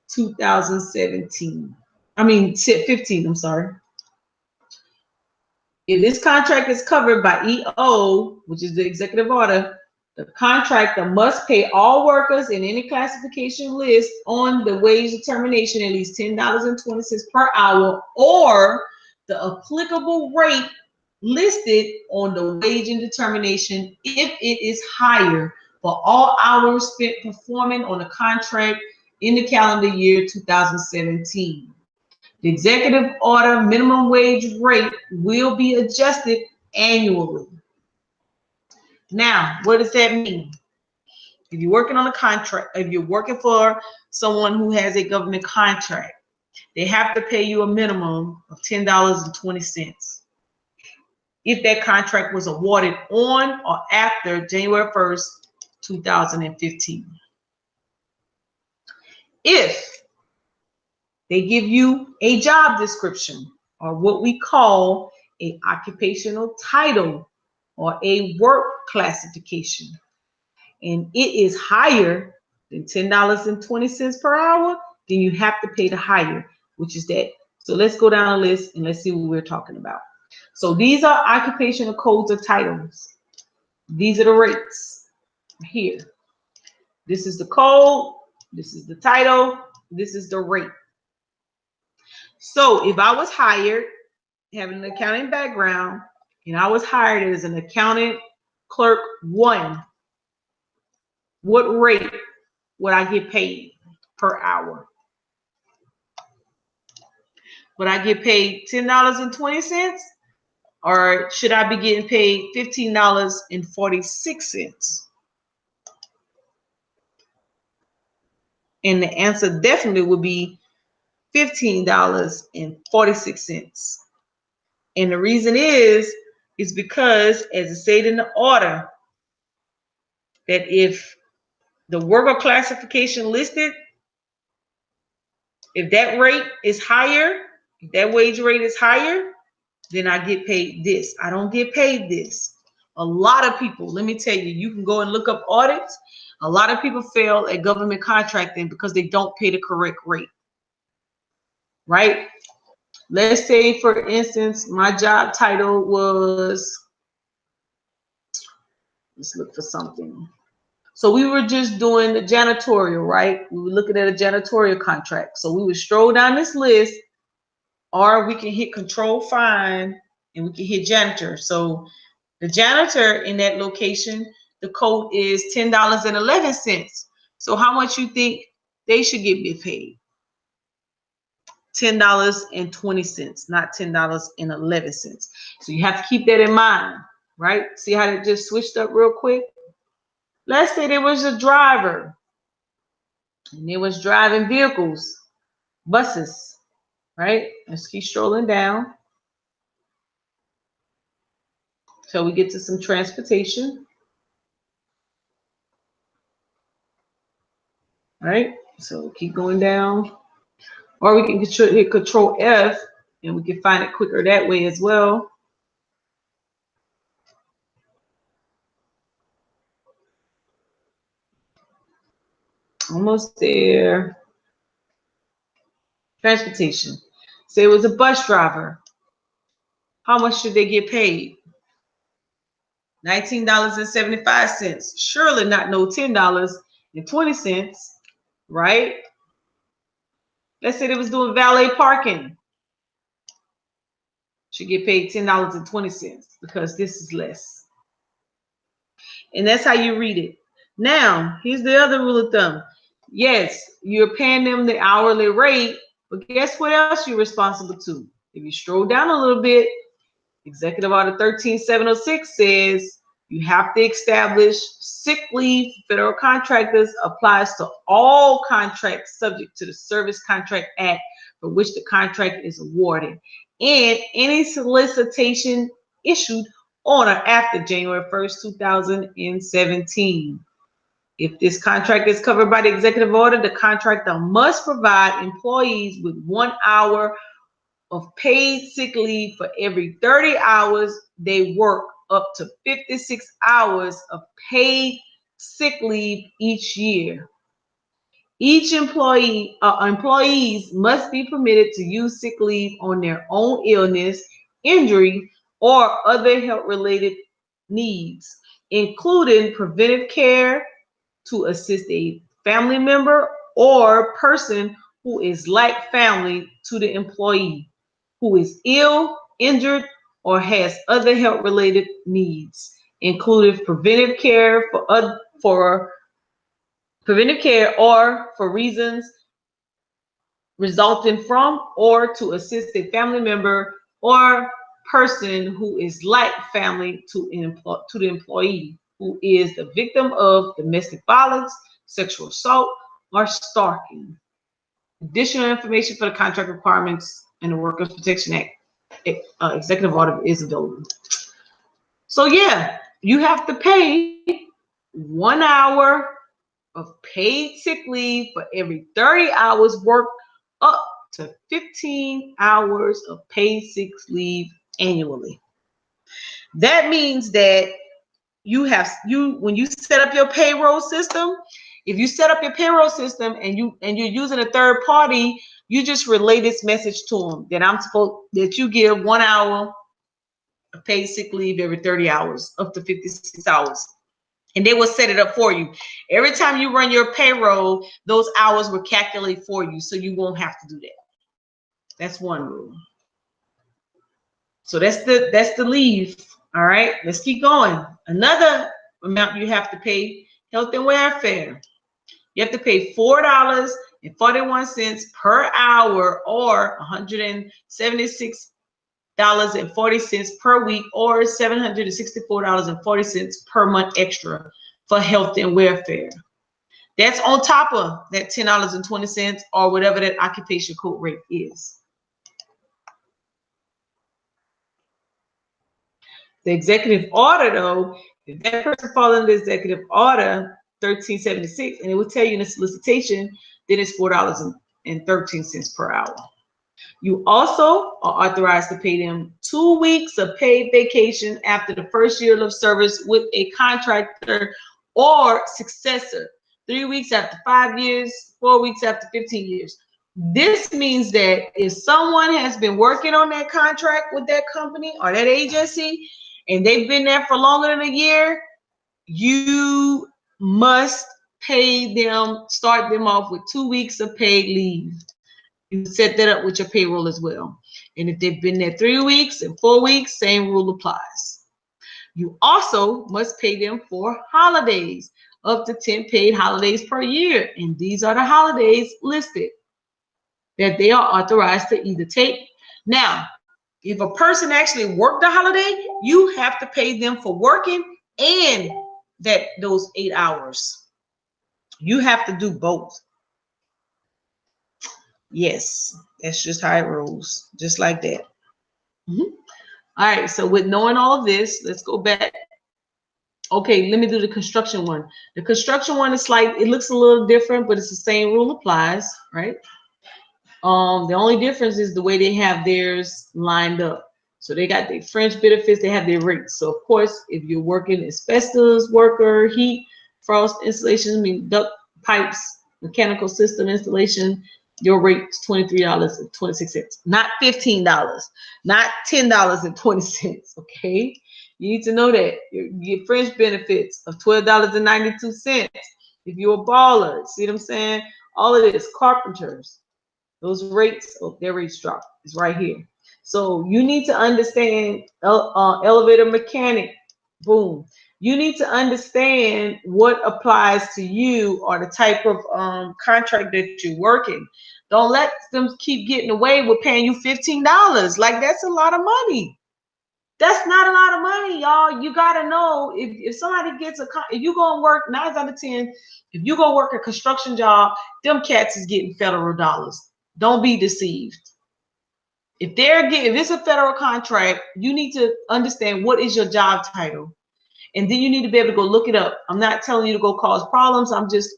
Speaker 1: 2017. 15, I'm sorry. If this contract is covered by EO, which is the executive order, the contractor must pay all workers in any classification list on the wage determination at least $10.20 per hour or the applicable rate listed on the wage and determination if it is higher for all hours spent performing on the contract in the calendar year 2017. The executive order minimum wage rate will be adjusted annually. Now, what does that mean? If you're working on a contract, if you're working for someone who has a government contract, they have to pay you a minimum of $10.20. If that contract was awarded on or after January 1st, 2015. If they give you a job description or what we call an occupational title or a work classification, and it is higher than $10.20 per hour, then you have to pay the higher, which is that. So let's go down the list and let's see what we're talking about. So these are occupational codes or titles. These are the rates here. This is the code, this is the title, this is the rate. So if I was hired, having an accounting background, and I was hired as an accountant clerk 1, what rate would I get paid per hour? Would I get paid $10.20? Or should I be getting paid $15.46? And the answer definitely would be $15.46. And the reason is because, as it stated in the order, that if the worker classification listed, if that rate is higher, if that wage rate is higher, then I get paid this. I don't get paid this. A lot of people, let me tell you, you can go and look up audits. A lot of people fail at government contracting because they don't pay the correct rate, right? Let's say, for instance, my job title was, let's look for something. So we were just doing the janitorial, right? We were looking at a janitorial contract. So we would stroll down this list, or we can hit Control Find and we can hit janitor. So the janitor in that location, the code is $10.11. So how much you think they should get me paid? $10.20, not $10.11. So you have to keep that in mind, right? See how it just switched up real quick? Let's say there was a driver and they was driving vehicles, buses, right? Let's keep strolling down till we get to some transportation. All right, so keep going down. Or we can hit Control F and we can find it quicker that way as well. Almost there. Transportation. Say it was a bus driver. How much should they get paid? $19.75. Surely not no $10.20, right? Let's say they was doing valet parking. Should get paid $10.20 because this is less. And that's how you read it. Now, here's the other rule of thumb. Yes, you're paying them the hourly rate, but guess what else you're responsible to? If you stroll down a little bit, Executive Order 13706 says you have to establish sick leave. Federal contractors applies to all contracts subject to the Service Contract Act for which the contract is awarded, and any solicitation issued on or after January 1st, 2017. If this contract is covered by the executive order, the contractor must provide employees with 1 hour of paid sick leave for every 30 hours they work, up to 56 hours of paid sick leave each year. Each employees must be permitted to use sick leave on their own illness, injury, or other health-related needs, including preventive care to assist a family member or person who is like family to the employee, who is ill, injured, or has other health-related needs, including preventive care for preventive care or for reasons resulting from or to assist a family member or person who is like family to the employee who is the victim of domestic violence, sexual assault, or stalking. Additional information for the contract requirements and the Workers' Protection Act executive order is available. So yeah, you have to pay 1 hour of paid sick leave for every 30 hours worked, up to 15 hours of paid sick leave annually. That means that when you set up your payroll system, if you set up your payroll system and you're using a third party, you just relay this message to them that you give 1 hour of paid sick leave every 30 hours, up to 56 hours. And they will set it up for you. Every time you run your payroll, those hours will calculate for you, so you won't have to do that. That's one rule. So that's the leave. All right, let's keep going. Another amount you have to pay, health and welfare. You have to pay $4.41 per hour, or $176.40 per week, or $764.40 per month extra for health and welfare. That's on top of that $10.20 or whatever that occupation code rate is. The executive order, though, if that person falls under the executive order 1376, and it will tell you in the solicitation, then it's $4.13 per hour. You also are authorized to pay them 2 weeks of paid vacation after the first year of service with a contractor or successor, 3 weeks after 5 years, 4 weeks after 15 years. This means that if someone has been working on that contract with that company or that agency, and they've been there for longer than a year, you must pay them, start them off with 2 weeks of paid leave. You set that up with your payroll as well. And if they've been there 3 weeks and 4 weeks, same rule applies. You also must pay them for holidays, up to 10 paid holidays per year. And these are the holidays listed that they are authorized to either take. Now, if a person actually worked a holiday, you have to pay them for working and those 8 hours. You have to do both. Yes, that's just how it rolls, just like that. All right, so with knowing all of this, let's go back. Okay, let me do the construction one. The construction one is it looks a little different, but it's the same rule applies, right? The only difference is the way they have theirs lined up. So they got their fringe benefits, they have their rates. So of course, if you're working asbestos worker, heat, frost installation, duct pipes, mechanical system installation, your rate is $23.26, not $15, not $10.20. Okay, you need to know that you get fringe benefits of $12.92 if you're a baller. See what I'm saying? All of this, carpenters. Those rates, their rates drop. It's right here. So you need to understand elevator mechanic, boom. You need to understand what applies to you or the type of contract that you're working. Don't let them keep getting away with paying you $15. Like, that's a lot of money. That's not a lot of money, y'all. You gotta know if somebody gets if you go and work 9 out of 10, if you go work a construction job, them cats is getting federal dollars. Don't be deceived. If it's a federal contract, you need to understand what is your job title. And then you need to be able to go look it up. I'm not telling you to go cause problems. I'm just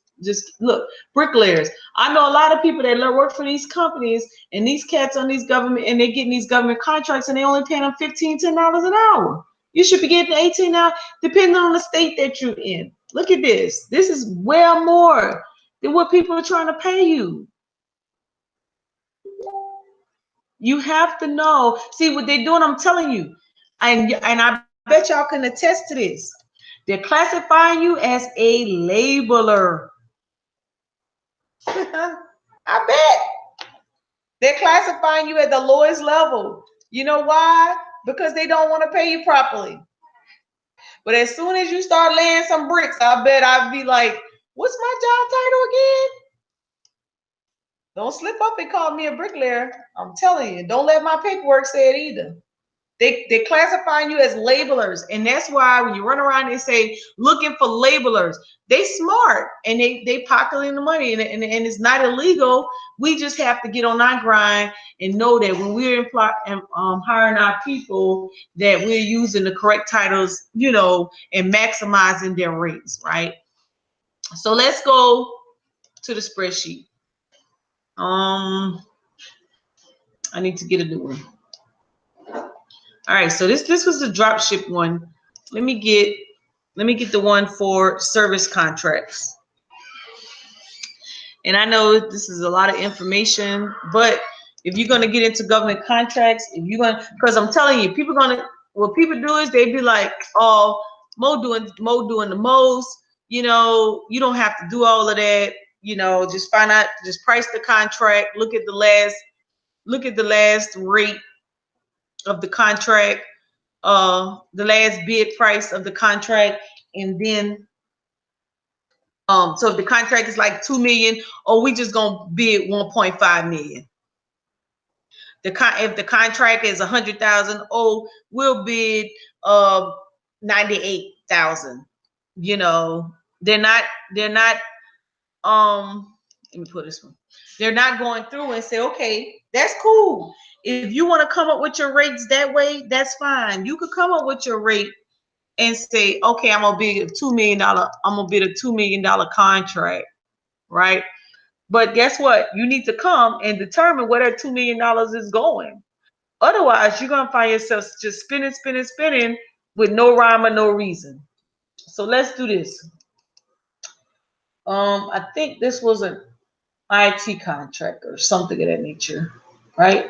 Speaker 1: look, bricklayers. I know a lot of people that work for these companies and these cats on these government, and they're getting these government contracts and they only paying them $15, $10 an hour. You should be getting 18 now, depending on the state that you're in. Look at this. This is well more than what people are trying to pay you. You have to know. See what they're doing, I'm telling you. And I bet y'all can attest to this. They're classifying you as a labeler. I bet. They're classifying you at the lowest level. You know why? Because they don't want to pay you properly. But as soon as you start laying some bricks, I bet I'd be like, what's my job title again? Don't slip up and call me a bricklayer. I'm telling you, don't let my paperwork say it either. They're classifying you as labelers. And that's why when you run around and say, looking for labelers, they smart and they pocketing the money and it's not illegal. We just have to get on our grind and know that when we're hiring our people, that we're using the correct titles, you know, and maximizing their rates, right? So let's go to the spreadsheet. I need to get a new one. All right, so this was the drop ship one. Let me get the one for service contracts. And I know this is a lot of information, but if you're gonna get into government contracts, because I'm telling you, what people do is they be like, oh, Mo doing the most, you know, you don't have to do all of that, you know, just find out, just price the contract, look at the last rate of the contract, the last bid price of the contract, and then so if the contract is like 2 million, we just gonna bid 1.5 million. If the contract is 100,000, we'll bid 98,000. You know, they're not let me put this one. They're not going through and say, okay, that's cool. If you want to come up with your rates that way, that's fine. You could come up with your rate and say, okay, I'm gonna bid a $2 million contract, right? But guess what? You need to come and determine where that $2 million is going. Otherwise, you're gonna find yourself just spinning with no rhyme or no reason. So let's do this. I think this was an IT contract or something of that nature, right?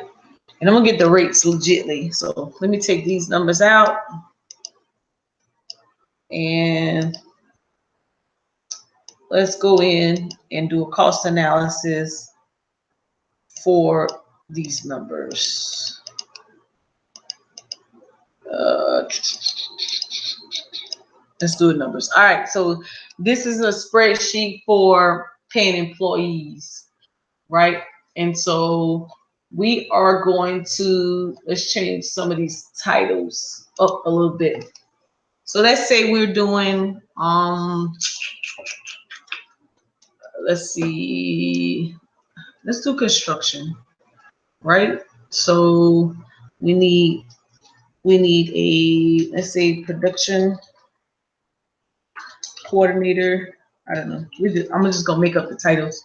Speaker 1: And I'm gonna get the rates legitly. So let me take these numbers out and let's go in and do a cost analysis for these numbers. Let's do the numbers. All right, so this is a spreadsheet for paying employees, right? And so we are going to, let's change some of these titles up a little bit. So let's say we're doing, let's see, let's do construction, right? So we need a, let's say, production coordinator. I don't know. I'm just gonna make up the titles.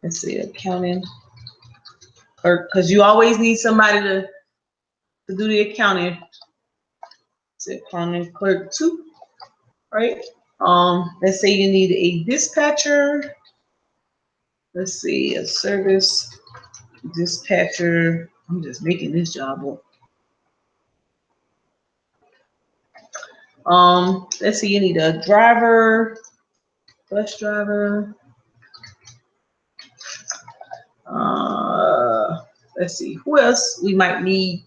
Speaker 1: Let's see, accounting clerk, because you always need somebody to do the accounting. It's accounting clerk 2, right? Let's say you need a dispatcher. Let's see, a service dispatcher. I'm just making this job up. Let's see, you need a driver, bus driver. Let's see, who else we might need.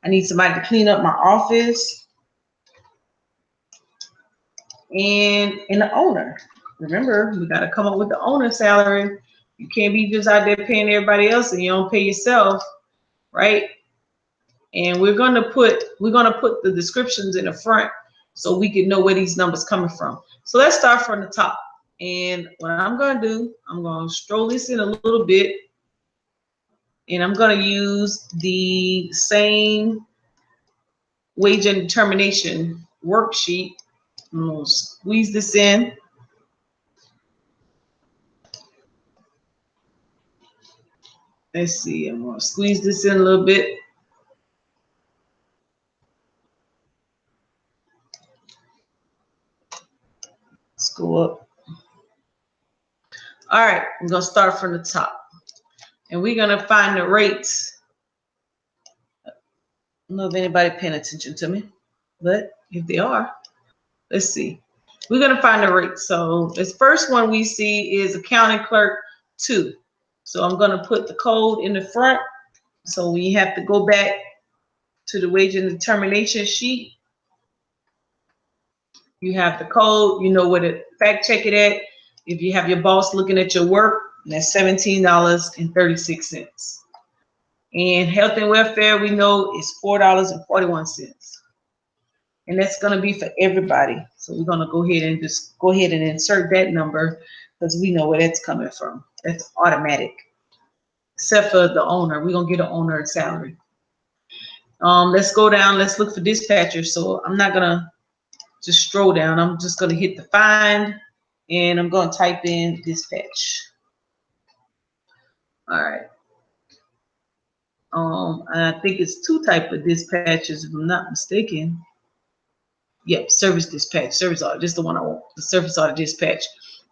Speaker 1: I need somebody to clean up my office. And the owner. Remember, we got to come up with the owner salary. You can't be just out there paying everybody else and you don't pay yourself, right? And we're gonna put the descriptions in the front so we can know where these numbers coming from. So let's start from the top. And what I'm gonna do, I'm gonna stroll this in a little bit. And I'm going to use the same wage and determination worksheet. I'm going to squeeze this in. Let's see, I'm going to squeeze this in a little bit. Let's go up. All right, I'm going to start from the top. And we're going to find the rates. I don't know if anybody paying attention to me, but if they are, let's see. We're going to find the rate. So this first one we see is accounting clerk 2. So I'm going to put the code in the front. So we have to go back to the wage and determination sheet. You have the code, you know where to fact check it at. If you have your boss looking at your work, that's $17.36. And health and welfare, we know, is $4.41. And that's going to be for everybody. So we're going to go ahead and insert that number because we know where that's coming from. That's automatic. Except for the owner. We're going to get an owner salary. Let's go down. Let's look for dispatchers. So I'm not going to just stroll down. I'm just going to hit the find. And I'm going to type in dispatch. All right. I think it's 2 types of dispatches, if I'm not mistaken. Yep, service dispatch, service order. This is the one I want, the service order dispatch.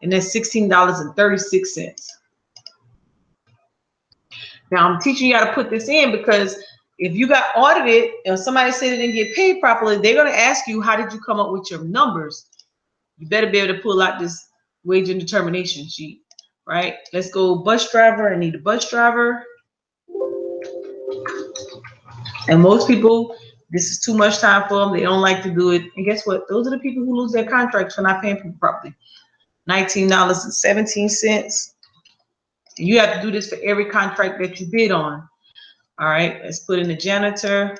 Speaker 1: And that's $16.36. Now I'm teaching you how to put this in because if you got audited and somebody said they didn't get paid properly, they're going to ask you, how did you come up with your numbers? You better be able to pull out this wage and determination sheet, right? Let's go bus driver. I need a bus driver. And most people, this is too much time for them. They don't like to do it. And guess what? Those are the people who lose their contracts for not paying people properly. $19.17. You have to do this for every contract that you bid on. All right, let's put in the janitor.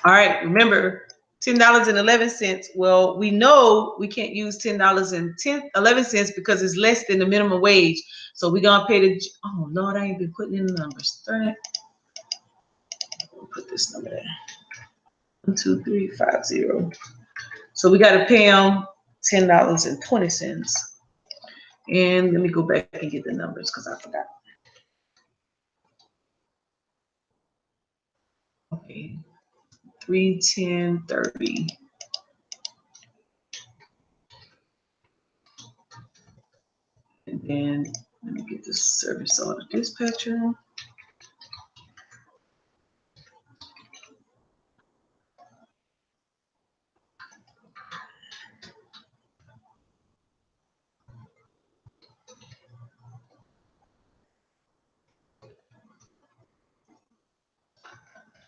Speaker 1: All right, remember $10.11. Well, we know we can't use $10.11 because it's less than the minimum wage. So we're gonna pay the, oh Lord, I ain't been putting in the numbers. Darn it. Put this number there. 12350. So we got to pay them $10.20. And let me go back and get the numbers because I forgot. Okay, 310.30. And then let me get the service order dispatcher.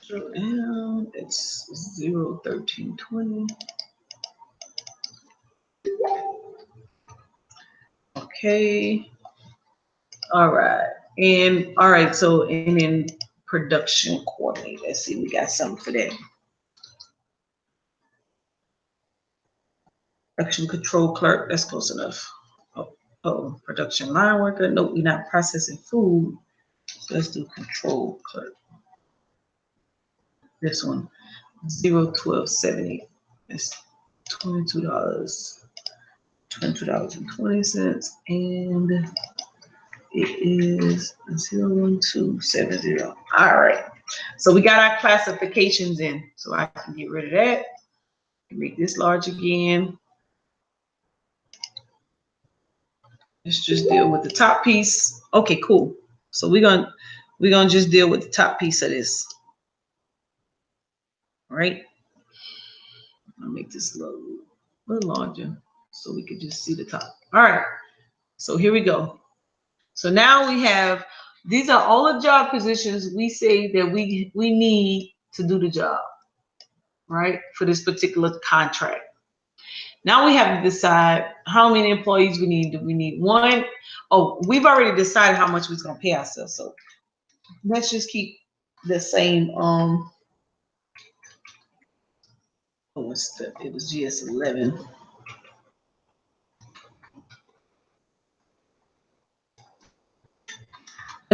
Speaker 1: So now it's 01320. Okay. All right. And all right. So and then production coordinator. Let's see, we got something for that. Production control clerk. That's close enough. Oh, production line worker. No, we're not processing food. So let's do control clerk. This one, 01270. It's $22. $22.20, and it is 01270. All right. So we got our classifications in. So I can get rid of that. Make this large again. Let's just deal with the top piece. Okay, cool. So we're gonna just deal with the top piece of this. All right. I'll make this a little larger so we can just see the top. All right. So here we go. So now we have, these are all the job positions we say that we need to do the job, right? For this particular contract. Now we have to decide how many employees we need. Do we need one? Oh, we've already decided how much we're going to pay ourselves. So let's just keep the same. It was GS11.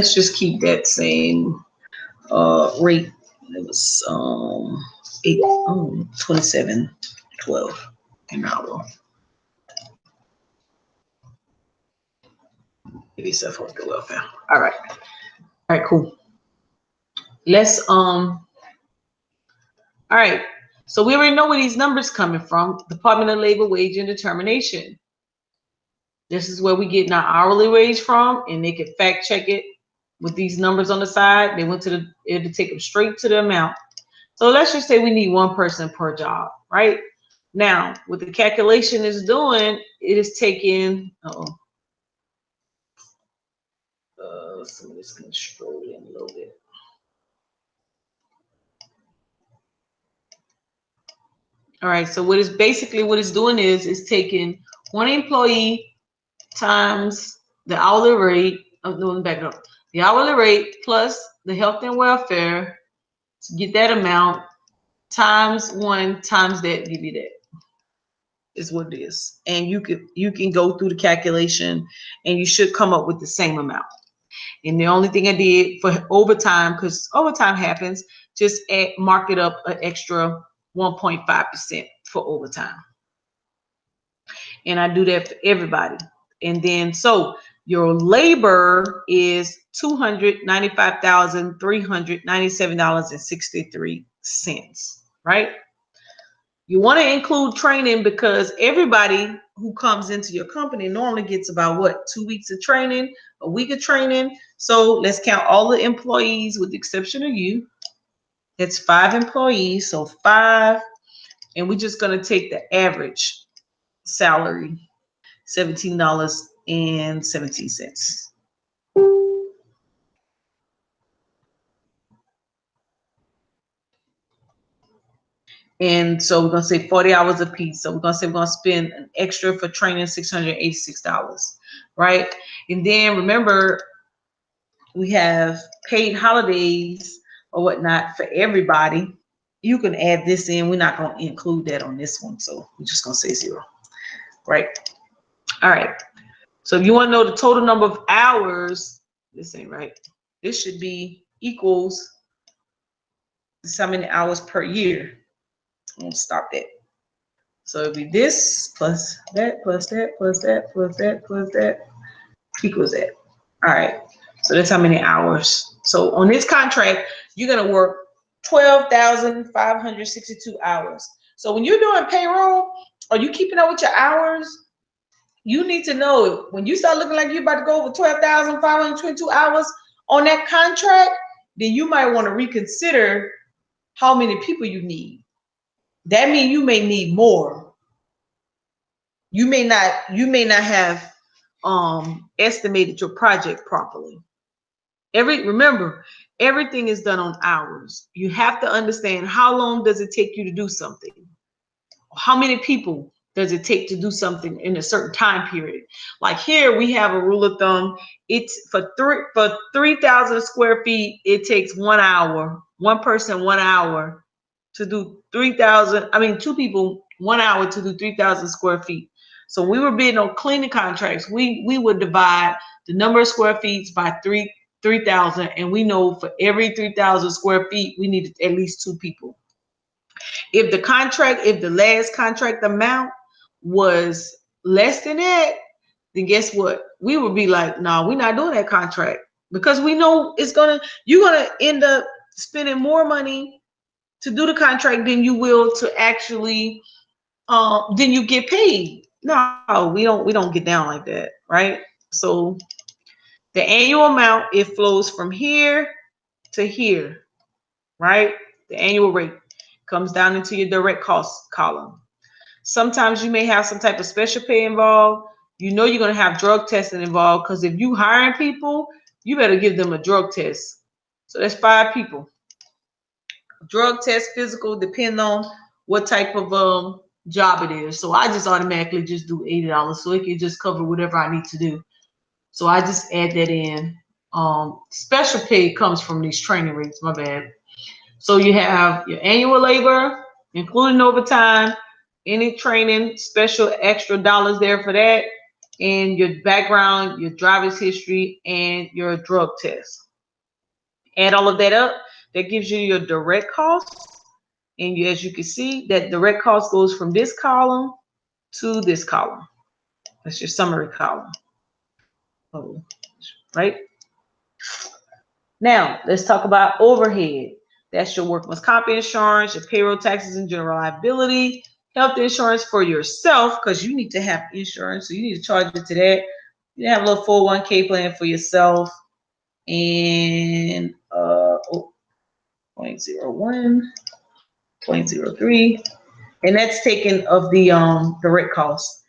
Speaker 1: let's just keep that same rate. It was 27.12 an hour. Maybe for the welfare. All right, cool. Let's all right. So we already know where these numbers coming from. Department of Labor Wage and Determination. This is where we get our hourly wage from, and they can fact check it with these numbers on the side. They went to it'll take them straight to the amount. So let's just say we need one person per job, right? Now, what the calculation is doing, it is taking, some of this can scroll in a little bit. All right, so what it's doing is taking one employee times the hourly rate, the hourly rate plus the health and welfare to get that amount times 1 times that, give you that. Is what it is. And you can go through the calculation and you should come up with the same amount. And the only thing I did for overtime, because overtime happens, just mark it up an extra 1.5% for overtime. And I do that for everybody. And then, so your labor is $295,397.63, right? You want to include training because everybody who comes into your company normally gets about what, 2 weeks of training, a week of training. So let's count all the employees with the exception of you. That's 5 employees, so 5, and we're just going to take the average salary, $17.17. And so we're going to say 40 hours a piece. So we're going to say we're going to spend an extra for training $686, right? And then remember, we have paid holidays or whatnot for everybody. You can add this in. We're not going to include that on this one. So we're just going to say 0, right? All right. So if you want to know the total number of hours, this ain't right. This should be equals how many hours per year. I'm gonna stop that. So it'll be this plus that plus that plus that plus that plus that equals that. All right. So that's how many hours. So on this contract, you're gonna work 12,562 hours. So when you're doing payroll, are you keeping up with your hours? You need to know when you start looking like you're about to go over 12,522 hours on that contract, then you might want to reconsider how many people you need. That means you may need more. You may not have estimated your project properly. Remember, everything is done on hours. You have to understand how long does it take you to do something? How many people does it take to do something in a certain time period? Like here we have a rule of thumb. It's for 3,000 square feet, it takes 1 hour, one person 1 hour to do 3,000. I mean, 2 people 1 hour to do 3,000 square feet. So we were bidding on cleaning contracts. We would divide the number of square feet by 3,000, and we know for every 3,000 square feet we needed at least 2 people. If the last contract amount was less than that, then guess what? We would be like, no, we're not doing that contract, because we know you're gonna end up spending more money to do the contract than you will to actually then you get paid. No, we don't get down like that, right? So the annual amount, it flows from here to here, right? The annual rate comes down into your direct cost column. Sometimes you may have some type of special pay involved. You know you're going to have drug testing involved, because if you hiring people, you better give them a drug test. So that's 5 people. Drug test, physical, depending on what type of job it is. So I just automatically just do $80, so it can just cover whatever I need to do. So I just add that in. Special pay comes from these training rates, my bad. So you have your annual labor, including overtime, any training, special extra dollars there for that. and your background, your driver's history, and your drug test. Add all of that up, that gives you your direct cost. And as you can see, that direct cost goes from this column to this column. That's your summary column. Oh, right? Now, let's talk about overhead. That's your workman's comp insurance, your payroll taxes and general liability, health insurance for yourself, because you need to have insurance, so you need to charge it to that. You have a little 401k plan for yourself, and 0.01, 0.03, and that's taken of the direct cost.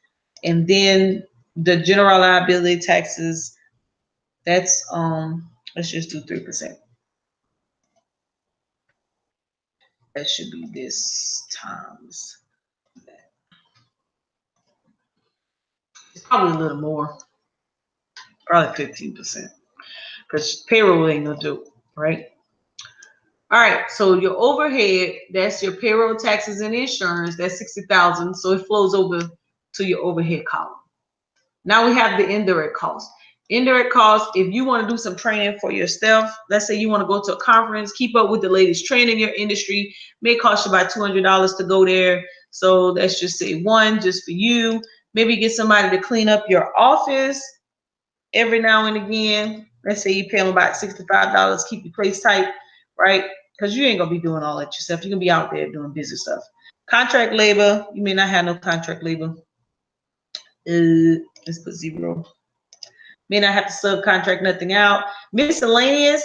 Speaker 1: And then the general liability taxes, that's let's just do 3%. That should be this times that. It's probably a little more, probably 15%, because payroll ain't gonna do, right? All right, so your overhead, that's your payroll taxes and insurance, that's 60,000, so it flows over to your overhead column. Now we have the indirect cost. Indirect cost, if you want to do some training for yourself, let's say you want to go to a conference, keep up with the latest trend in your industry, may cost you about $200 to go there. So let's just say one just for you. Maybe get somebody to clean up your office every now and again. Let's say you pay them about $65, keep your place tight, right? Because you ain't gonna be doing all that yourself. You're gonna be out there doing business stuff. Contract labor, you may not have no contract labor. Let's put 0. May not have to subcontract nothing out. Miscellaneous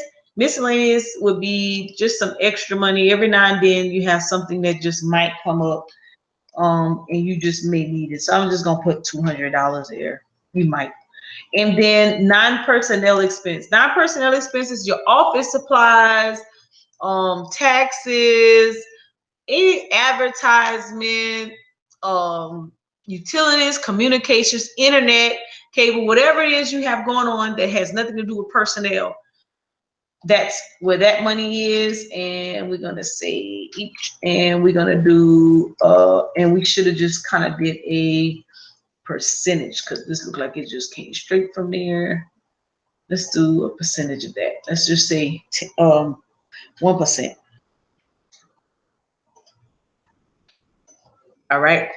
Speaker 1: would be just some extra money. Every now and then you have something that just might come up, and you just may need it. So I'm just gonna put $200 there. You might. And then non-personnel expense. Non-personnel expenses, your office supplies, taxes, any advertisement, utilities, communications, internet, cable, whatever it is you have going on that has nothing to do with personnel. That's where that money is. And we're gonna say each, and we're gonna do and we should have just kind of did a percentage, because this looked like it just came straight from there. Let's do a percentage of that. Let's just say 1%. All right.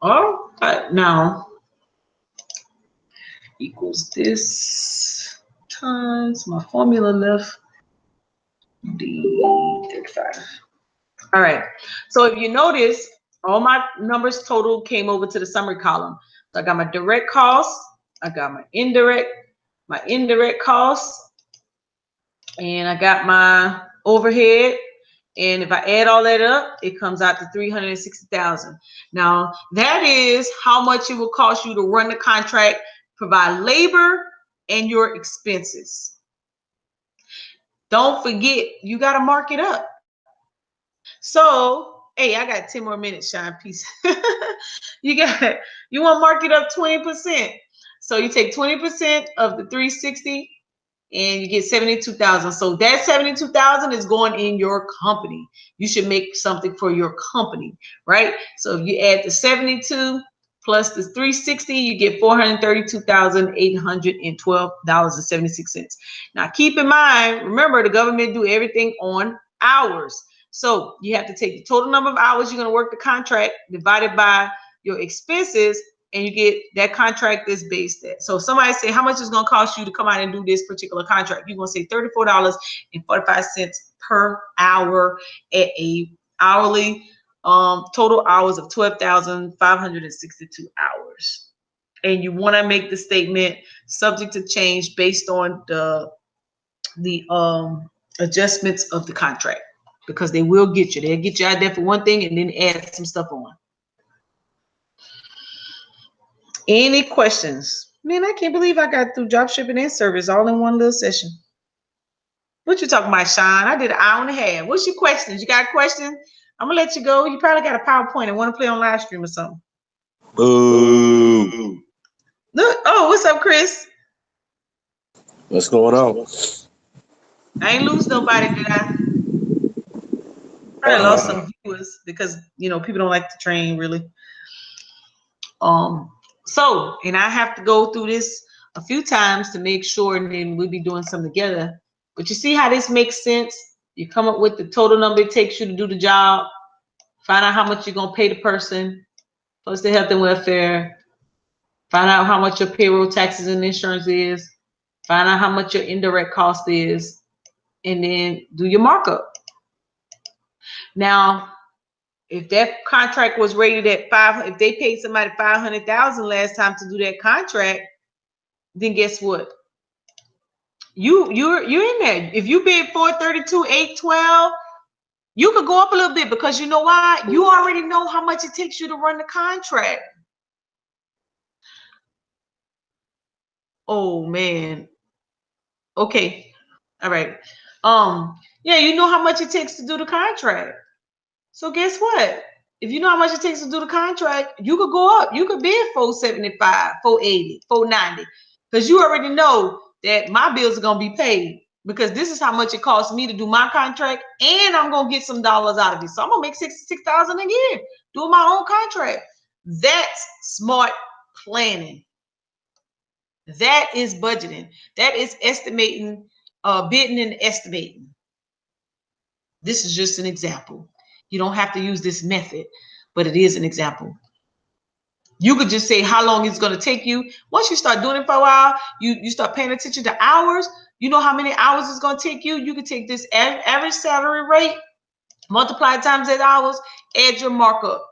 Speaker 1: All right, now equals this times my formula left D35. All right, so if you notice, all my numbers total came over to the summary column. So I got my direct costs, I got my indirect costs, and I got my overhead. And if I add all that up, it comes out to 360,000. Now that is how much it will cost you to run the contract, provide labor, and your expenses. Don't forget, you got to mark it up. So, hey, I got 10 more minutes, Sean. Peace. you want to mark it up 20%. So you take 20% of the 360 and you get 72,000. So that 72,000 is going in your company. You should make something for your company, right? So if you add the 72 plus the 360, you get $432,812.76. Now keep in mind, remember, the government do everything on hours. So you have to take the total number of hours you're going to work the contract divided by your expenses, and you get that contract is based at. So somebody say, how much is going to cost you to come out and do this particular contract? You're going to say $34.45 per hour at a hourly total hours of 12,562 hours. And you want to make the statement subject to change based on the adjustments of the contract, because they will get you. They'll get you out there for one thing and then add some stuff on. Any questions? Man, I can't believe I got through drop shipping and service all in one little session. What you talking about, Sean? I did an hour and a half. What's your questions? You got a question? I'm gonna let you go. You probably got a PowerPoint and want to play on live stream or something.
Speaker 3: Boo.
Speaker 1: Look, oh, what's up, Chris?
Speaker 3: What's going on?
Speaker 1: I ain't lose nobody, did I? I lost some viewers because, you know, people don't like to train really. So, and I have to go through this a few times to make sure, and then we'll be doing something together. But you see how this makes sense? You come up with the total number it takes you to do the job, find out how much you're going to pay the person, plus the health and welfare, find out how much your payroll taxes and insurance is, find out how much your indirect cost is, and then do your markup. Now, if that contract was rated at if they paid somebody $500,000 last time to do that contract, then guess what? You're in there. If you bid 432, 812, you could go up a little bit because you know why? You already know how much it takes you to run the contract. Oh man. Okay. All right. Yeah, you know how much it takes to do the contract. So guess what? If you know how much it takes to do the contract, you could go up. You could bid 475, 480, 490. Because you already know that my bills are going to be paid. Because this is how much it costs me to do my contract. And I'm going to get some dollars out of it. So I'm going to make $66,000 a year doing my own contract. That's smart planning. That is budgeting. That is estimating, bidding and estimating. This is just an example. You don't have to use this method, but it is an example. You could just say how long it's going to take you. Once you start doing it for a while, you start paying attention to hours. You know how many hours it's going to take you. You can take this average salary rate, multiply it times 8 hours, add your markup.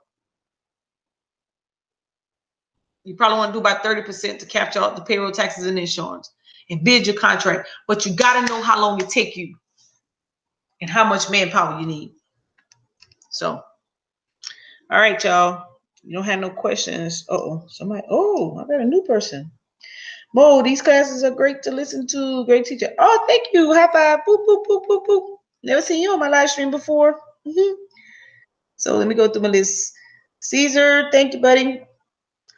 Speaker 1: You probably want to do about 30% to capture all the payroll taxes and insurance and bid your contract. But you got to know how long it take you and how much manpower you need. So, all right, y'all. You don't have no questions. Somebody. Oh, I got a new person. Mo, these classes are great to listen to. Great teacher. Oh, thank you. High five. Boop, boop, boop, boop, boop. Never seen you on my live stream before. So let me go through my list. Caesar, thank you, buddy.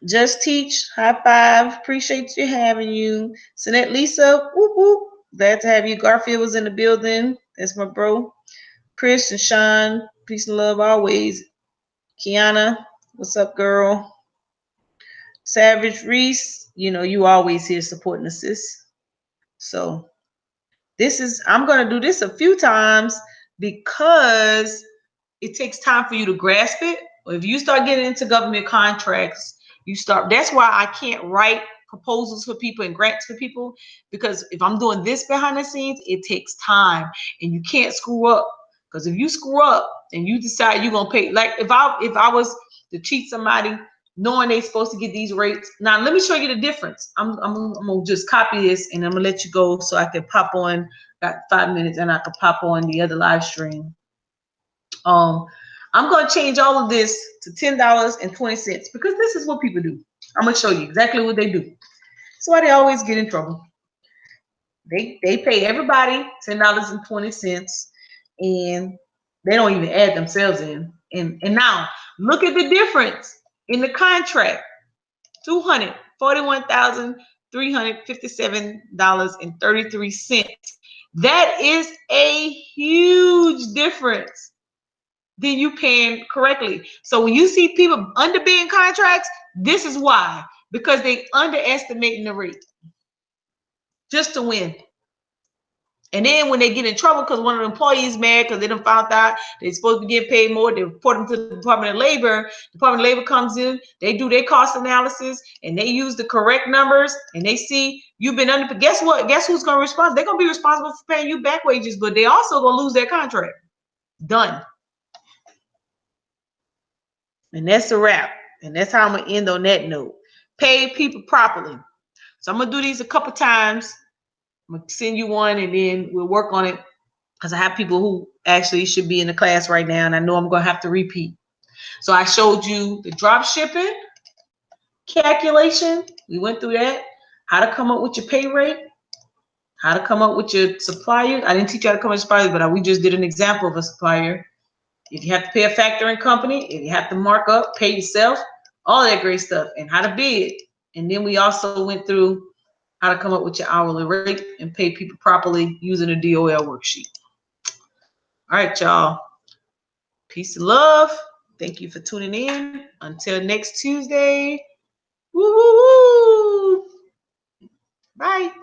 Speaker 1: Just Teach, high five. Appreciate you having you. Sinette Lisa, whoop, whoop. Glad to have you. Garfield was in the building. That's my bro. Chris and Sean, peace and love always. Kiana, what's up, girl? Savage Reese, you know, you always here supporting assist. So I'm going to do this a few times because it takes time for you to grasp it. Or if you start getting into government contracts, that's why I can't write proposals for people and grants for people, because if I'm doing this behind the scenes, it takes time and you can't screw up. Because if you screw up and you decide you're going to pay, like if I was to cheat somebody knowing they're supposed to get these rates. Now, let me show you the difference. I'm going to just copy this and I'm going to let you go so I can pop on, got 5 minutes, and I can pop on the other live stream. I'm going to change all of this to $10.20 because this is what people do. I'm going to show you exactly what they do. That's why they always get in trouble. They pay everybody $10.20 and they don't even add themselves in. And now look at the difference in the contract. $241,357.33. That is a huge difference than you paying correctly. So when you see people underbidding contracts, this is why. Because they underestimating the rate just to win. And then when they get in trouble because one of the employees mad because they done found out they're supposed to be getting paid more, they report them to the Department of Labor. Department of Labor comes in, they do their cost analysis, and they use the correct numbers, and they see you've been under. Guess what? Guess who's going to respond? They're going to be responsible for paying you back wages, but they also going to lose their contract. Done. And that's a wrap. And that's how I'm going to end on that note. Pay people properly. So I'm going to do these a couple times. I'm going to send you one and then we'll work on it because I have people who actually should be in the class right now and I know I'm going to have to repeat. So I showed you the drop shipping calculation. We went through that. How to come up with your pay rate. How to come up with your suppliers. I didn't teach you how to come up with suppliers, but we just did an example of a supplier. If you have to pay a factoring company, if you have to mark up, pay yourself, all that great stuff, and how to bid. And then we also went through how to come up with your hourly rate and pay people properly using a DOL worksheet. All right, y'all. Peace and love. Thank you for tuning in. Until next Tuesday, Woo, woo, woo. Bye.